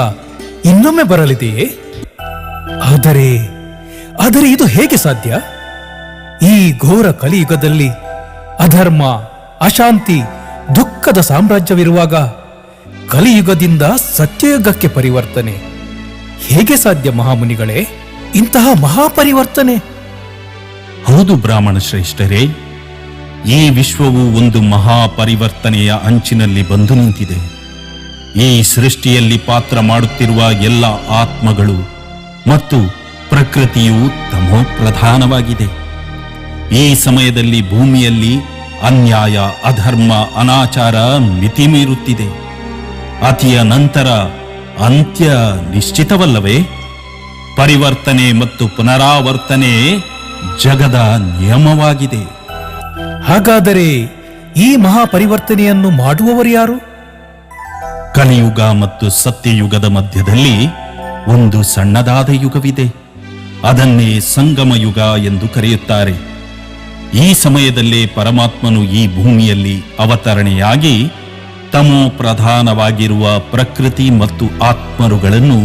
ಇನ್ನೊಮ್ಮೆ ಬರಲಿದೆಯೇ? ಆದರೆ ಇದು ಹೇಗೆ ಸಾಧ್ಯ? ಈ ಘೋರ ಕಲಿಯುಗದಲ್ಲಿ ಅಧರ್ಮ, ಅಶಾಂತಿ, ದುಃಖದ ಸಾಮ್ರಾಜ್ಯವಿರುವಾಗ ಕಲಿಯುಗದಿಂದ ಸತ್ಯಯುಗಕ್ಕೆ ಪರಿವರ್ತನೆ ಹೇಗೆ ಸಾಧ್ಯ ಮಹಾಮುನಿಗಳೇ? ಇಂತಹ ಮಹಾಪರಿವರ್ತನೆ? ಹೌದು ಬ್ರಾಹ್ಮಣ ಶ್ರೇಷ್ಠರೇ, ಈ ವಿಶ್ವವು ಒಂದು ಮಹಾಪರಿವರ್ತನೆಯ ಅಂಚಿನಲ್ಲಿ ಬಂದು ನಿಂತಿದೆ. ಈ ಸೃಷ್ಟಿಯಲ್ಲಿ ಪಾತ್ರ ಮಾಡುತ್ತಿರುವ ಎಲ್ಲ ಆತ್ಮಗಳು ಮತ್ತು ಪ್ರಕೃತಿಯು ತಮೋಪ್ರಧಾನವಾಗಿದೆ. ಈ ಸಮಯದಲ್ಲಿ ಭೂಮಿಯಲ್ಲಿ ಅನ್ಯಾಯ, ಅಧರ್ಮ, ಅನಾಚಾರ ಮಿತಿ ಮೀರುತ್ತಿದೆ. ಅತಿಯ ನಂತರ ಅಂತ್ಯ ನಿಶ್ಚಿತವಲ್ಲವೇ? ಪರಿವರ್ತನೆ ಮತ್ತು ಪುನರಾವರ್ತನೆ ಜಗದ ನಿಯಮವಾಗಿದೆ. ಹಾಗಾದರೆ ಈ ಮಹಾಪರಿವರ್ತನೆಯನ್ನು ಮಾಡುವವರು ಯಾರು? ಕಲಿಯುಗ ಮತ್ತು ಸತ್ಯಯುಗದ ಮಧ್ಯದಲ್ಲಿ ಒಂದು ಸಣ್ಣದಾದ ಯುಗವಿದೆ. ಅದನ್ನೇ ಸಂಗಮ ಯುಗ ಎಂದು ಕರೆಯುತ್ತಾರೆ. ಈ ಸಮಯದಲ್ಲೇ ಪರಮಾತ್ಮನು ಈ ಭೂಮಿಯಲ್ಲಿ ಅವತರಣೆಯಾಗಿ ತಮೋ ಪ್ರಧಾನವಾಗಿರುವ ಪ್ರಕೃತಿ ಮತ್ತು ಆತ್ಮರುಗಳನ್ನು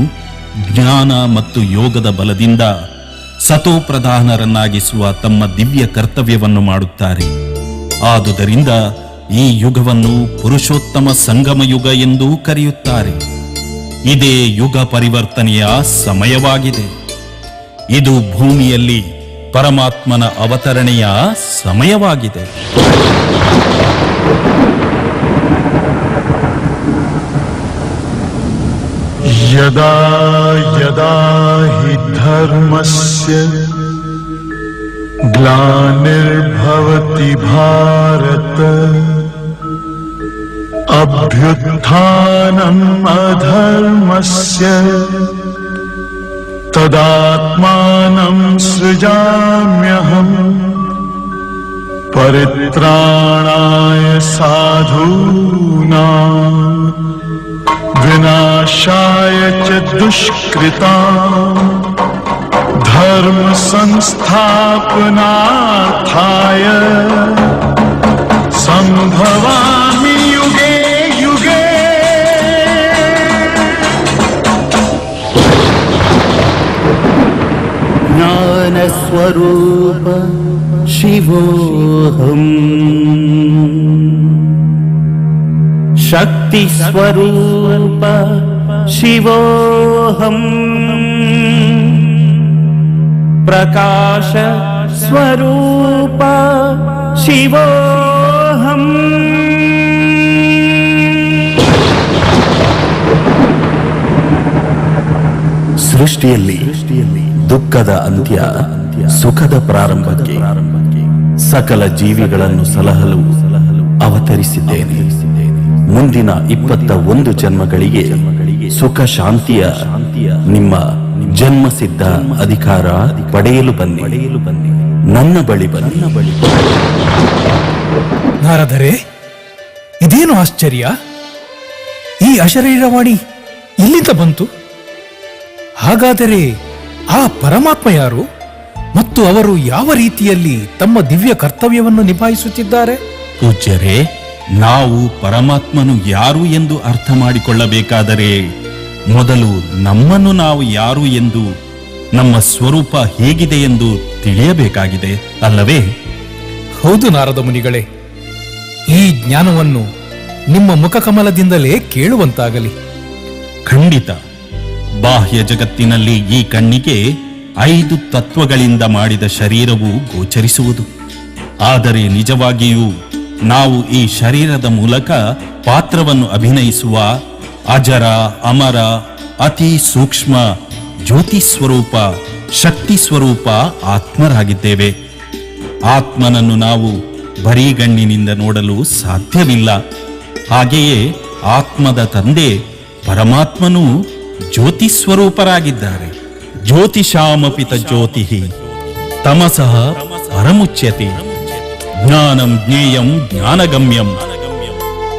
ಜ್ಞಾನ ಮತ್ತು ಯೋಗದ ಬಲದಿಂದ ಸತೋಪ್ರಧಾನರನ್ನಾಗಿಸುವ ತಮ್ಮ ದಿವ್ಯ ಕರ್ತವ್ಯವನ್ನು ಮಾಡುತ್ತಾರೆ. ಆದುದರಿಂದ ಈ ಯುಗವನ್ನು ಪುರುಷೋತ್ತಮ ಸಂಗಮ ಯುಗ ಎಂದೂ ಕರೆಯುತ್ತಾರೆ. ಇದೇ ಯುಗ ಪರಿವರ್ತನೆಯ ಸಮಯವಾಗಿದೆ. ಇದು ಭೂಮಿಯಲ್ಲಿ ಪರಮಾತ್ಮನ ಅವತರಣೆಯ ಸಮಯವಾಗಿದೆ. ಯದಾ ಯದಾ ಹಿ ಧರ್ಮಸ್ಯ ಗ್ಲಾನಿರ್ಭವತಿ ಭಾರತ ಅಭ್ಯುತ್ಥಾನಂ ಅಧರ್ಮಸ್ಯ ತದಾತ್ಮಾನಂ ಸೃಜಾಮ್ಯಹಂ ಪರಿತ್ರಾಣಾಯ ಸಾಧೂನಾಂ ವಿನಾಶಾಯ ಚ ದುಷ್ಕೃತಾಂ ಧರ್ಮ ಸಂಸ್ಥಾಪನಾರ್ಥಾಯ ಸಂಭವಾಮಿ ಯುಗೇ ಯುಗೇ. ಜ್ಞಾನಸ್ವರೂಪ ಶಿವೋಹಂ ಶಕ್ತಿ ಸ್ವರೂಪ ಶಿವೋಹಂ ಪ್ರಕಾಶ ಸ್ವರೂಪ ಶಿವೋಹಂ. ಸೃಷ್ಟಿಯಲ್ಲಿ ದುಃಖದ ಅಂತ್ಯ, ಸುಖದ ಪ್ರಾರಂಭಕ್ಕೆ ಸಕಲ ಜೀವಿಗಳನ್ನು ಸಲಹಲು ಅವತರಿಸಿದ್ದೇನೆ. ಮುಂದಿನ 21 ಜನ್ಮಗಳಿಗೆ ಸುಖ ಶಾಂತಿಯ ನಿಮ್ಮ ಜನ್ಮಸಿದ್ಧ ಅಧಿಕಾರ ಪಡೆಯಲು ಬನ್ನಿ. ನನ್ನ ಬಳಿ ಬನ್ನಿ. ನಾರದರೆ, ಇದೇನು ಆಶ್ಚರ್ಯ! ಈ ಅಶರೀರವಾಣಿ ಇಲ್ಲಿಂದ ಬಂತು? ಹಾಗಾದರೆ ಆ ಪರಮಾತ್ಮ ಯಾರು ಮತ್ತು ಅವರು ಯಾವ ರೀತಿಯಲ್ಲಿ ತಮ್ಮ ದಿವ್ಯ ಕರ್ತವ್ಯವನ್ನು ನಿಭಾಯಿಸುತ್ತಿದ್ದಾರೆ? ಪೂಜ್ಯರೇ, ನಾವು ಪರಮಾತ್ಮನು ಯಾರು ಎಂದು ಅರ್ಥ ಮಾಡಿಕೊಳ್ಳಬೇಕಾದರೆ ಮೊದಲು ನಮ್ಮನ್ನು ನಾವು ಯಾರು ಎಂದು, ನಮ್ಮ ಸ್ವರೂಪ ಹೇಗಿದೆ ಎಂದು ತಿಳಿಯಬೇಕಾಗಿದೆ ಅಲ್ಲವೇ? ಹೌದು ನಾರದ ಮುನಿಗಳೇ, ಈ ಜ್ಞಾನವನ್ನು ನಿಮ್ಮ ಮುಖಕಮಲದಿಂದಲೇ ಕೇಳುವಂತಾಗಲಿ. ಖಂಡಿತ. ಬಾಹ್ಯ ಜಗತ್ತಿನಲ್ಲಿ ಈ ಕಣ್ಣಿಗೆ 5 ತತ್ವಗಳಿಂದ ಮಾಡಿದ ಶರೀರವು ಗೋಚರಿಸುವುದು. ಆದರೆ ನಿಜವಾಗಿಯೂ ನಾವು ಈ ಶರೀರದ ಮೂಲಕ ಪಾತ್ರವನ್ನು ಅಭಿನಯಿಸುವ ಅಜರ, ಅಮರ, ಅತಿ ಸೂಕ್ಷ್ಮ ಜ್ಯೋತಿ ಸ್ವರೂಪ, ಶಕ್ತಿ ಸ್ವರೂಪ ಆತ್ಮರಾಗಿದ್ದೇವೆ. ಆತ್ಮನನ್ನು ನಾವು ಬರಿಗಣ್ಣಿನಿಂದ ನೋಡಲು ಸಾಧ್ಯವಿಲ್ಲ. ಹಾಗೆಯೇ ಆತ್ಮದ ತಂದೆ ಪರಮಾತ್ಮನು ಜ್ಯೋತಿ ಸ್ವರೂಪರಾಗಿದ್ದಾರೆ. ಜ್ಯೋತಿಷಾಮಪಿತ ಜ್ಯೋತಿ ತಮಸಃ ಪರಮುಚ್ಯತೆ. ಜ್ಞಾನಂ ಜ್ಞೇಯಂ ಜ್ಞಾನಗಮ್ಯಂ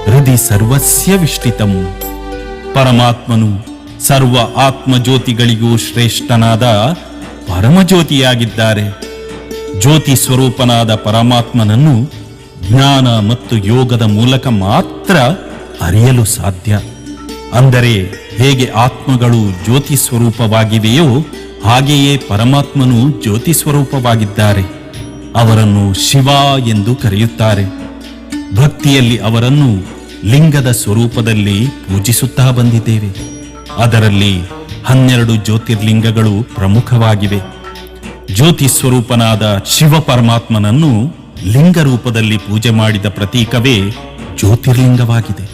ಹೃದಯ ಸರ್ವಸ್ಯ ವಿಷ್ಟಿತಂ. ಪರಮಾತ್ಮನು ಸರ್ವ ಆತ್ಮಜ್ಯೋತಿಗಳಿಗೂ ಶ್ರೇಷ್ಠನಾದ ಪರಮಜ್ಯೋತಿಯಾಗಿದ್ದಾರೆ. ಜ್ಯೋತಿ ಸ್ವರೂಪನಾದ ಪರಮಾತ್ಮನನ್ನು ಜ್ಞಾನ ಮತ್ತು ಯೋಗದ ಮೂಲಕ ಮಾತ್ರ ಅರಿಯಲು ಸಾಧ್ಯ. ಅಂದರೆ ಹೇಗೆ ಆತ್ಮಗಳು ಜ್ಯೋತಿ ಸ್ವರೂಪವಾಗಿವೆಯೋ ಹಾಗೆಯೇ ಪರಮಾತ್ಮನು ಜ್ಯೋತಿ ಸ್ವರೂಪವಾಗಿದ್ದಾರೆ. ಅವರನ್ನು ಶಿವ ಎಂದು ಕರೆಯುತ್ತಾರೆ. ಭಕ್ತಿಯಲ್ಲಿ ಅವರನ್ನು ಲಿಂಗದ ಸ್ವರೂಪದಲ್ಲಿ ಪೂಜಿಸುತ್ತಾ ಬಂದಿದ್ದೇವೆ. ಅದರಲ್ಲಿ 12 ಜ್ಯೋತಿರ್ಲಿಂಗಗಳು ಪ್ರಮುಖವಾಗಿವೆ. ಜ್ಯೋತಿ ಸ್ವರೂಪನಾದ ಶಿವ ಪರಮಾತ್ಮನನ್ನು ಲಿಂಗ ರೂಪದಲ್ಲಿ ಪೂಜೆ ಮಾಡಿದ ಪ್ರತೀಕವೇ ಜ್ಯೋತಿರ್ಲಿಂಗವಾಗಿದೆ.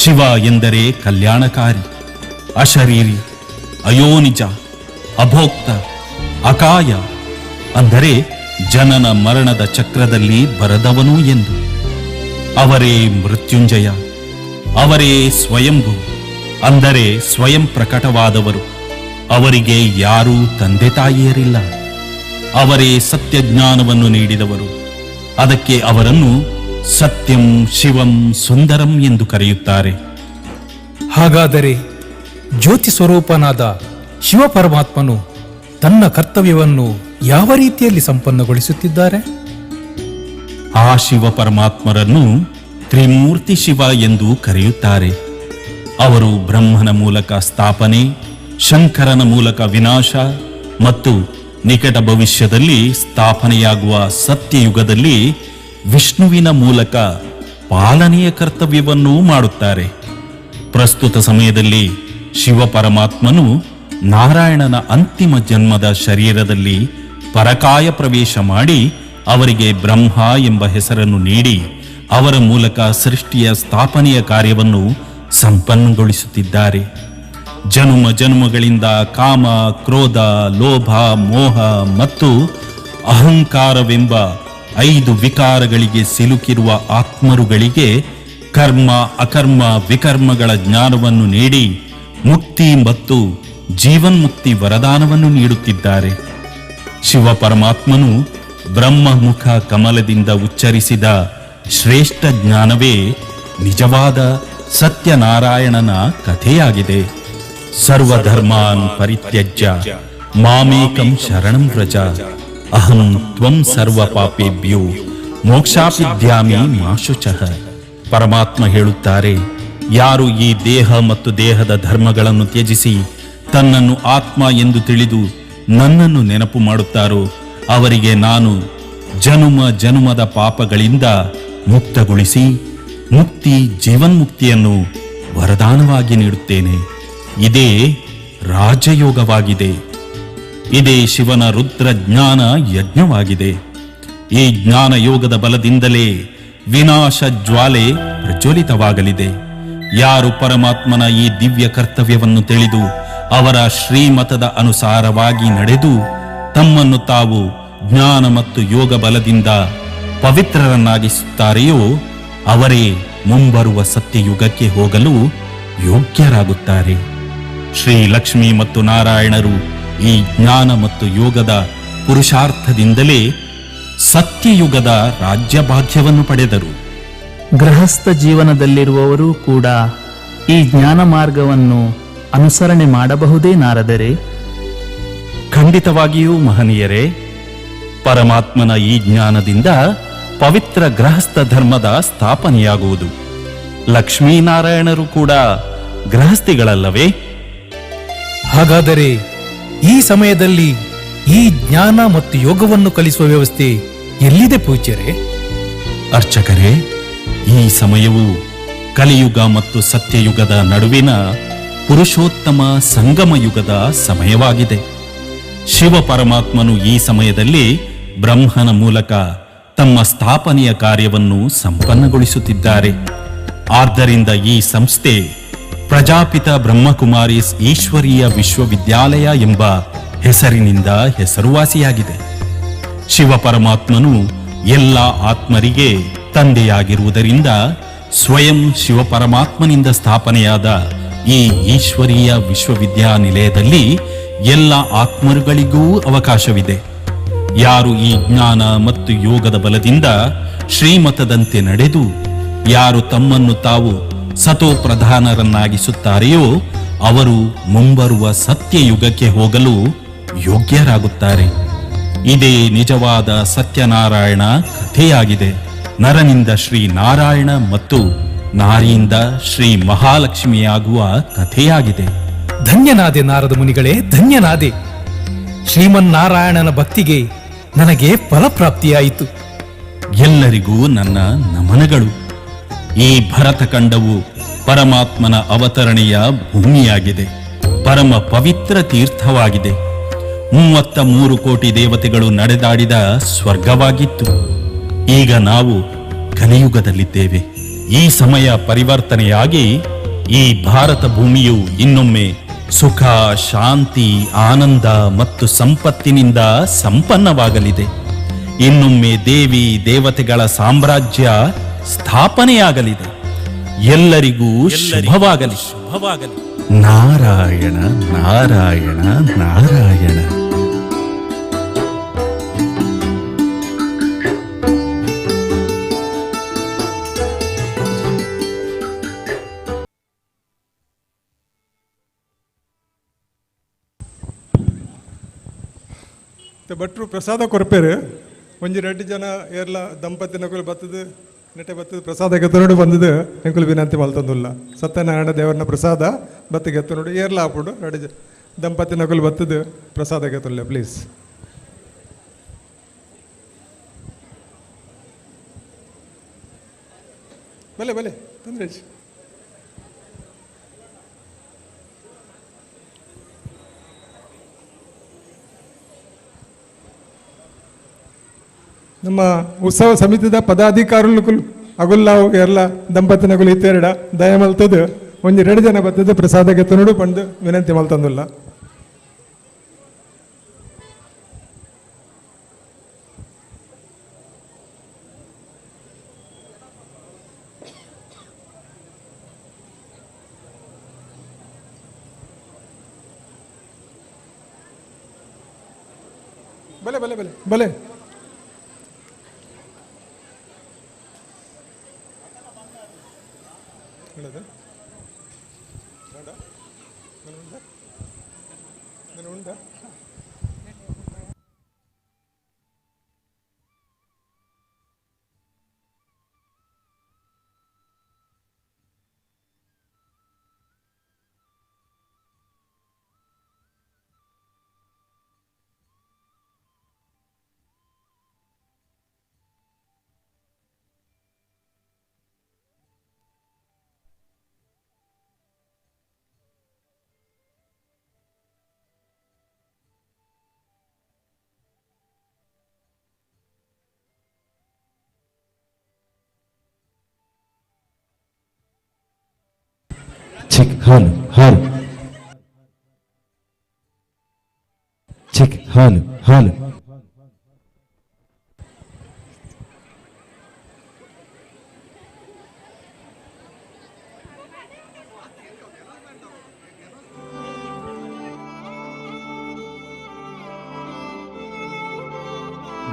ಶಿವ ಎಂದರೆ ಕಲ್ಯಾಣಕಾರಿ, ಅಶರೀರಿ, ಅಯೋನಿಜ, ಅಭೋಕ್ತ, ಅಕಾಯ, ಅಂದರೆ ಜನನ ಮರಣದ ಚಕ್ರದಲ್ಲಿ ಬರದವನು ಎಂದು. ಅವರೇ ಮೃತ್ಯುಂಜಯ, ಅವರೇ ಸ್ವಯಂಭೂ, ಅಂದರೆ ಸ್ವಯಂ ಪ್ರಕಟವಾದವರು. ಅವರಿಗೆ ಯಾರೂ ತಂದೆ ತಾಯಿಯರಿಲ್ಲ. ಅವರೇ ಸತ್ಯ ಜ್ಞಾನವನ್ನು ನೀಡಿದವರು. ಅದಕ್ಕೆ ಅವರನ್ನು ಸತ್ಯಂ ಶಿವಂ ಸುಂದರಂ ಎಂದು ಕರೆಯುತ್ತಾರೆ. ಹಾಗಾದರೆ ಜ್ಯೋತಿ ಸ್ವರೂಪನಾದ ಶಿವ ಪರಮಾತ್ಮನು ತನ್ನ ಕರ್ತವ್ಯವನ್ನು ಯಾವ ರೀತಿಯಲ್ಲಿ ಸಂಪನ್ನಗೊಳಿಸುತ್ತಿದ್ದಾರೆ? ಆ ಶಿವ ಪರಮಾತ್ಮರನ್ನು ತ್ರಿಮೂರ್ತಿ ಶಿವ ಎಂದು ಕರೆಯುತ್ತಾರೆ. ಅವರು ಬ್ರಹ್ಮನ ಮೂಲಕ ಸ್ಥಾಪನೆ, ಶಂಕರನ ಮೂಲಕ ವಿನಾಶ ಮತ್ತು ನಿಕಟ ಭವಿಷ್ಯದಲ್ಲಿ ಸ್ಥಾಪನೆಯಾಗುವ ಸತ್ಯಯುಗದಲ್ಲಿ ವಿಷ್ಣುವಿನ ಮೂಲಕ ಪಾಲನೆಯ ಕರ್ತವ್ಯವನ್ನೂ ಮಾಡುತ್ತಾರೆ. ಪ್ರಸ್ತುತ ಸಮಯದಲ್ಲಿ ಶಿವ ಪರಮಾತ್ಮನು ನಾರಾಯಣನ ಅಂತಿಮ ಜನ್ಮದ ಶರೀರದಲ್ಲಿ ಪರಕಾಯ ಪ್ರವೇಶ ಮಾಡಿ ಅವರಿಗೆ ಬ್ರಹ್ಮ ಎಂಬ ಹೆಸರನ್ನು ನೀಡಿ ಅವರ ಮೂಲಕ ಸೃಷ್ಟಿಯ ಸ್ಥಾಪನೆಯ ಕಾರ್ಯವನ್ನು ಸಂಪನ್ನಗೊಳಿಸುತ್ತಿದ್ದಾರೆ. ಜನುಮ ಜನುಮಗಳಿಂದ ಕಾಮ, ಕ್ರೋಧ, ಲೋಭ, ಮೋಹ ಮತ್ತು ಅಹಂಕಾರವೆಂಬ 5 ವಿಕಾರಗಳಿಗೆ ಸಿಲುಕಿರುವ ಆತ್ಮರುಗಳಿಗೆ ಕರ್ಮ, ಅಕರ್ಮ, ವಿಕರ್ಮಗಳ ಜ್ಞಾನವನ್ನು ನೀಡಿ ಮುಕ್ತಿ ಮತ್ತು ಜೀವನ್ಮುಕ್ತಿ ವರದಾನವನ್ನು ನೀಡುತ್ತಿದ್ದಾರೆ. ಶಿವ ಪರಮಾತ್ಮನು ಬ್ರಹ್ಮಮುಖ ಕಮಲದಿಂದ ಉಚ್ಚರಿಸಿದ ಶ್ರೇಷ್ಠ ಜ್ಞಾನವೇ ನಿಜವಾದ ಸತ್ಯನಾರಾಯಣನ ಕಥೆಯಾಗಿದೆ. ಸರ್ವಧರ್ಮಾನ್ ಪರಿತ್ಯಜ್ಯ ಮಾಮೇಕಂ ಶರಣಂ ವ್ರಜ ಅಹಂ ತ್ವಂ ಸರ್ವ ಪಾಪೇಭ್ಯೋ ಮೋಕ್ಷಾಪಿದ್ಯಾಮಿ ಮಾ ಶುಚಃ. ಪರಮಾತ್ಮ ಹೇಳುತ್ತಾರೆ, ಯಾರು ಈ ದೇಹ ಮತ್ತು ದೇಹದ ಧರ್ಮಗಳನ್ನು ತ್ಯಜಿಸಿ ತನ್ನನ್ನು ಆತ್ಮ ಎಂದು ತಿಳಿದು ನನ್ನನ್ನು ನೆನಪು ಮಾಡುತ್ತಾರೋ ಅವರಿಗೆ ನಾನು ಜನುಮ ಜನುಮದ ಪಾಪಗಳಿಂದ ಮುಕ್ತಗೊಳಿಸಿ ಮುಕ್ತಿ, ಜೀವನ್ಮುಕ್ತಿಯನ್ನು ವರದಾನವಾಗಿ ನೀಡುತ್ತೇನೆ. ಇದೇ ರಾಜಯೋಗವಾಗಿದೆ. ಇದೇ ಶಿವನ ರುದ್ರ ಜ್ಞಾನ ಯಜ್ಞವಾಗಿದೆ. ಈ ಜ್ಞಾನ ಯೋಗದ ಬಲದಿಂದಲೇ ವಿನಾಶ ಜ್ವಾಲೆ ಪ್ರಜ್ವಲಿತವಾಗಲಿದೆ. ಯಾರು ಪರಮಾತ್ಮನ ಈ ದಿವ್ಯ ಕರ್ತವ್ಯವನ್ನು ತಿಳಿದು ಅವರ ಶ್ರೀಮತದ ಅನುಸಾರವಾಗಿ ನಡೆದು ತಮ್ಮನ್ನು ತಾವು ಜ್ಞಾನ ಮತ್ತು ಯೋಗ ಬಲದಿಂದ ಪವಿತ್ರರನ್ನಾಗಿಸುತ್ತಾರೆಯೋ ಅವರೇ ಮುಂಬರುವ ಸತ್ಯಯುಗಕ್ಕೆ ಹೋಗಲು ಯೋಗ್ಯರಾಗುತ್ತಾರೆ. ಶ್ರೀ ಲಕ್ಷ್ಮೀ ಮತ್ತು ನಾರಾಯಣರು ಈ ಜ್ಞಾನ ಮತ್ತು ಯೋಗದ ಪುರುಷಾರ್ಥದಿಂದಲೇ ಸತ್ಯಯುಗದ ರಾಜ್ಯಭಾಗ್ಯವನ್ನು ಪಡೆದರು. ಗೃಹಸ್ಥ ಜೀವನದಲ್ಲಿರುವವರೂ ಕೂಡ ಈ ಜ್ಞಾನ ಮಾರ್ಗವನ್ನು ಅನುಸರಣೆ ಮಾಡಬಹುದೇ ನಾರದರೆ? ಖಂಡಿತವಾಗಿಯೂ ಮಹನೀಯರೇ, ಪರಮಾತ್ಮನ ಈ ಜ್ಞಾನದಿಂದ ಪವಿತ್ರ ಗೃಹಸ್ಥ ಧರ್ಮದ ಸ್ಥಾಪನೆಯಾಗುವುದು. ಲಕ್ಷ್ಮೀನಾರಾಯಣರು ಕೂಡ ಗೃಹಸ್ಥಿಗಳಲ್ಲವೇ? ಹಾಗಾದರೆ ಈ ಸಮಯದಲ್ಲಿ ಈ ಜ್ಞಾನ ಮತ್ತು ಯೋಗವನ್ನು ಕಲಿಸುವ ವ್ಯವಸ್ಥೆ ಎಲ್ಲಿದೆ ಪೂಜ್ಯರೇ? ಅರ್ಚಕರೇ, ಈ ಸಮಯವು ಕಲಿಯುಗ ಮತ್ತು ಸತ್ಯಯುಗದ ನಡುವಿನ ಪುರುಷೋತ್ತಮ ಸಂಗಮ ಯುಗದ ಸಮಯವಾಗಿದೆ. ಶಿವ ಪರಮಾತ್ಮನು ಈ ಸಮಯದಲ್ಲಿ ಬ್ರಹ್ಮನ ಮೂಲಕ ತಮ್ಮ ಸ್ಥಾಪನೆಯ ಕಾರ್ಯವನ್ನು ಸಂಪನ್ನಗೊಳಿಸುತ್ತಿದ್ದಾರೆ. ಆದ್ದರಿಂದ ಈ ಸಂಸ್ಥೆ ಪ್ರಜಾಪಿತ ಬ್ರಹ್ಮಕುಮಾರೀಸ್ ಈಶ್ವರೀಯ ವಿಶ್ವವಿದ್ಯಾಲಯ ಎಂಬ ಹೆಸರಿನಿಂದ ಹೆಸರುವಾಸಿಯಾಗಿದೆ. ಶಿವ ಪರಮಾತ್ಮನು ಎಲ್ಲ ಆತ್ಮರಿಗೆ ತಂದೆಯಾಗಿರುವುದರಿಂದ ಸ್ವಯಂ ಶಿವ ಪರಮಾತ್ಮನಿಂದ ಸ್ಥಾಪನೆಯಾದ ಈ ಈಶ್ವರೀಯ ವಿಶ್ವವಿದ್ಯಾನಿಲಯದಲ್ಲಿ ಎಲ್ಲ ಆತ್ಮರುಗಳಿಗೂ ಅವಕಾಶವಿದೆ. ಯಾರು ಈ ಜ್ಞಾನ ಮತ್ತು ಯೋಗದ ಬಲದಿಂದ ಶ್ರೀಮತದಂತೆ ನಡೆದು ಯಾರು ತಮ್ಮನ್ನು ತಾವು ಸತೋ ಪ್ರಧಾನರನ್ನಾಗಿಸುತ್ತಾರೆಯೋ ಅವರು ಮುಂಬರುವ ಸತ್ಯಯುಗಕ್ಕೆ ಹೋಗಲು ಯೋಗ್ಯರಾಗುತ್ತಾರೆ. ಇದೇ ನಿಜವಾದ ಸತ್ಯನಾರಾಯಣ ಕಥೆಯಾಗಿದೆ. ನರನಿಂದ ಶ್ರೀ ನಾರಾಯಣ ಮತ್ತು ನಾರಿಯಿಂದ ಶ್ರೀ ಮಹಾಲಕ್ಷ್ಮಿಯಾಗುವ ಕಥೆಯಾಗಿದೆ. ಧನ್ಯನಾದೆ ನಾರದ ಮುನಿಗಳೇ, ಧನ್ಯನಾದೆ. ಶ್ರೀಮನ್ನಾರಾಯಣನ ಭಕ್ತಿಗೆ ನನಗೆ ಫಲಪ್ರಾಪ್ತಿಯಾಯಿತು. ಎಲ್ಲರಿಗೂ ನನ್ನ ನಮನಗಳು. ಈ ಭರತಖಂಡವು ಪರಮಾತ್ಮನ ಅವತರಣೆಯ ಭೂಮಿಯಾಗಿದೆ, ಪರಮ ಪವಿತ್ರ ತೀರ್ಥವಾಗಿದೆ. 33 ಕೋಟಿ ದೇವತೆಗಳು ನಡೆದಾಡಿದ ಸ್ವರ್ಗವಾಗಿತ್ತು. ಈಗ ನಾವು ಕಲಿಯುಗದಲ್ಲಿದ್ದೇವೆ. ಈ ಸಮಯ ಪರಿವರ್ತನೆಯಾಗಿ ಈ ಭಾರತ ಭೂಮಿಯು ಇನ್ನೊಮ್ಮೆ ಸುಖ, ಶಾಂತಿ, ಆನಂದ ಮತ್ತು ಸಂಪತ್ತಿನಿಂದ ಸಂಪನ್ನವಾಗಲಿದೆ. ಇನ್ನೊಮ್ಮೆ ದೇವಿ ದೇವತೆಗಳ ಸಾಮ್ರಾಜ್ಯ ಸ್ಥಾಪನೆಯಾಗಲಿದೆ. ಎಲ್ಲರಿಗೂ ಶುಭವಾಗಲಿ. ನಾರಾಯಣ ನಾರಾಯಣ ನಾರಾಯಣ. ಭಟ್ರು ಪ್ರಸಾದ ಕೊರಪೇರು ಒಂಜಿ 2 ಜನ ಏರ್ಲ ದಂಪತಿ ನಕುಲು ಬತ್ತದು ನೆಟ್ಟೆ ಬತ್ತದು ಪ್ರಸಾದ ಗೆತ್ತನೋಡು ಬಂದದು ಎಂಕುಲು ವಿನಂತಿ ಮಲ್ತಂದುಲ್ಲ. ಸತ್ಯನಾರಾಯಣ ದೇವರನ ಪ್ರಸಾದ ಬತ್ತ ಗೆತ್ತನೋಡು ಏರ್ಲ ಹಾಪುಡು 2 ದಂಪತಿ ನಕುಲು ಬತ್ತದು ಪ್ರಸಾದ ಗೆತ್ತಲ್ಲ ಪ್ಲೀಸ್. ಬಲೆ ಬಲೆ ತೊಂದರೆ. ನಮ್ಮ ಉತ್ಸವ ಸಮಿತಿದ ಪದಾಧಿಕಾರುలు ಅಗುಲ್ಲಾವು ಎಲ್ಲ ದಂಪತಿ ನಗುಲು ಇತ್ತೆರಡ ದಯ ಮಲ್ತದು ಒಂಜಿ 2 ಜನ ಬತ್ತದು ಪ್ರಸಾದ ಗೆತ್ತನೋಡು ಪಂಡು ವಿನಂತಿ ಮಲ್ತಂದುಲ್ಲ. ಬಲೆ ಬಲೆ ಬಲೆ ಬಲೆ ಚೆಕ್ ಹಾಲು ಹಾಲು ಚೆಕ್ ಹಾಲು ಹಾಲು.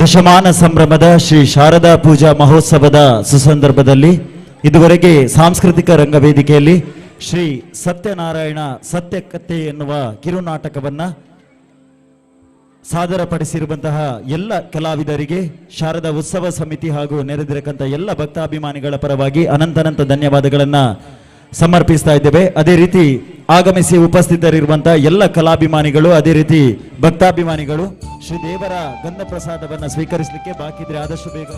ದಶಮಾನ ಸಂಭ್ರಮದ ಶ್ರೀ ಶಾರದಾ ಪೂಜಾ ಮಹೋತ್ಸವದ ಸುಸಂದರ್ಭದಲ್ಲಿ ಇದುವರೆಗೆ ಸಾಂಸ್ಕೃತಿಕ ರಂಗವೇದಿಕೆಯಲ್ಲಿ ಶ್ರೀ ಸತ್ಯನಾರಾಯಣ ಸತ್ಯಕಥೆ ಎನ್ನುವ ಕಿರುನಾಟಕವನ್ನ ಸಾದರಪಡಿಸಿರುವಂತಹ ಎಲ್ಲ ಕಲಾವಿದರಿಗೆ ಶಾರದಾ ಉತ್ಸವ ಸಮಿತಿ ಹಾಗೂ ನೆರೆದಿರಕ್ಕಂಥ ಎಲ್ಲ ಭಕ್ತಾಭಿಮಾನಿಗಳ ಪರವಾಗಿ ಅನಂತನಂತ ಧನ್ಯವಾದಗಳನ್ನ ಸಮರ್ಪಿಸ್ತಾ ಇದ್ದೇವೆ. ಅದೇ ರೀತಿ ಆಗಮಿಸಿ ಉಪಸ್ಥಿತರಿರುವಂತಹ ಎಲ್ಲ ಕಲಾಭಿಮಾನಿಗಳು, ಅದೇ ರೀತಿ ಭಕ್ತಾಭಿಮಾನಿಗಳು ಶ್ರೀ ದೇವರ ಗಂಧ ಪ್ರಸಾದವನ್ನ ಸ್ವೀಕರಿಸಲಿಕ್ಕೆ ಬಾಕಿ ಇದ್ರೆ ಆದಷ್ಟು ಬೇಗ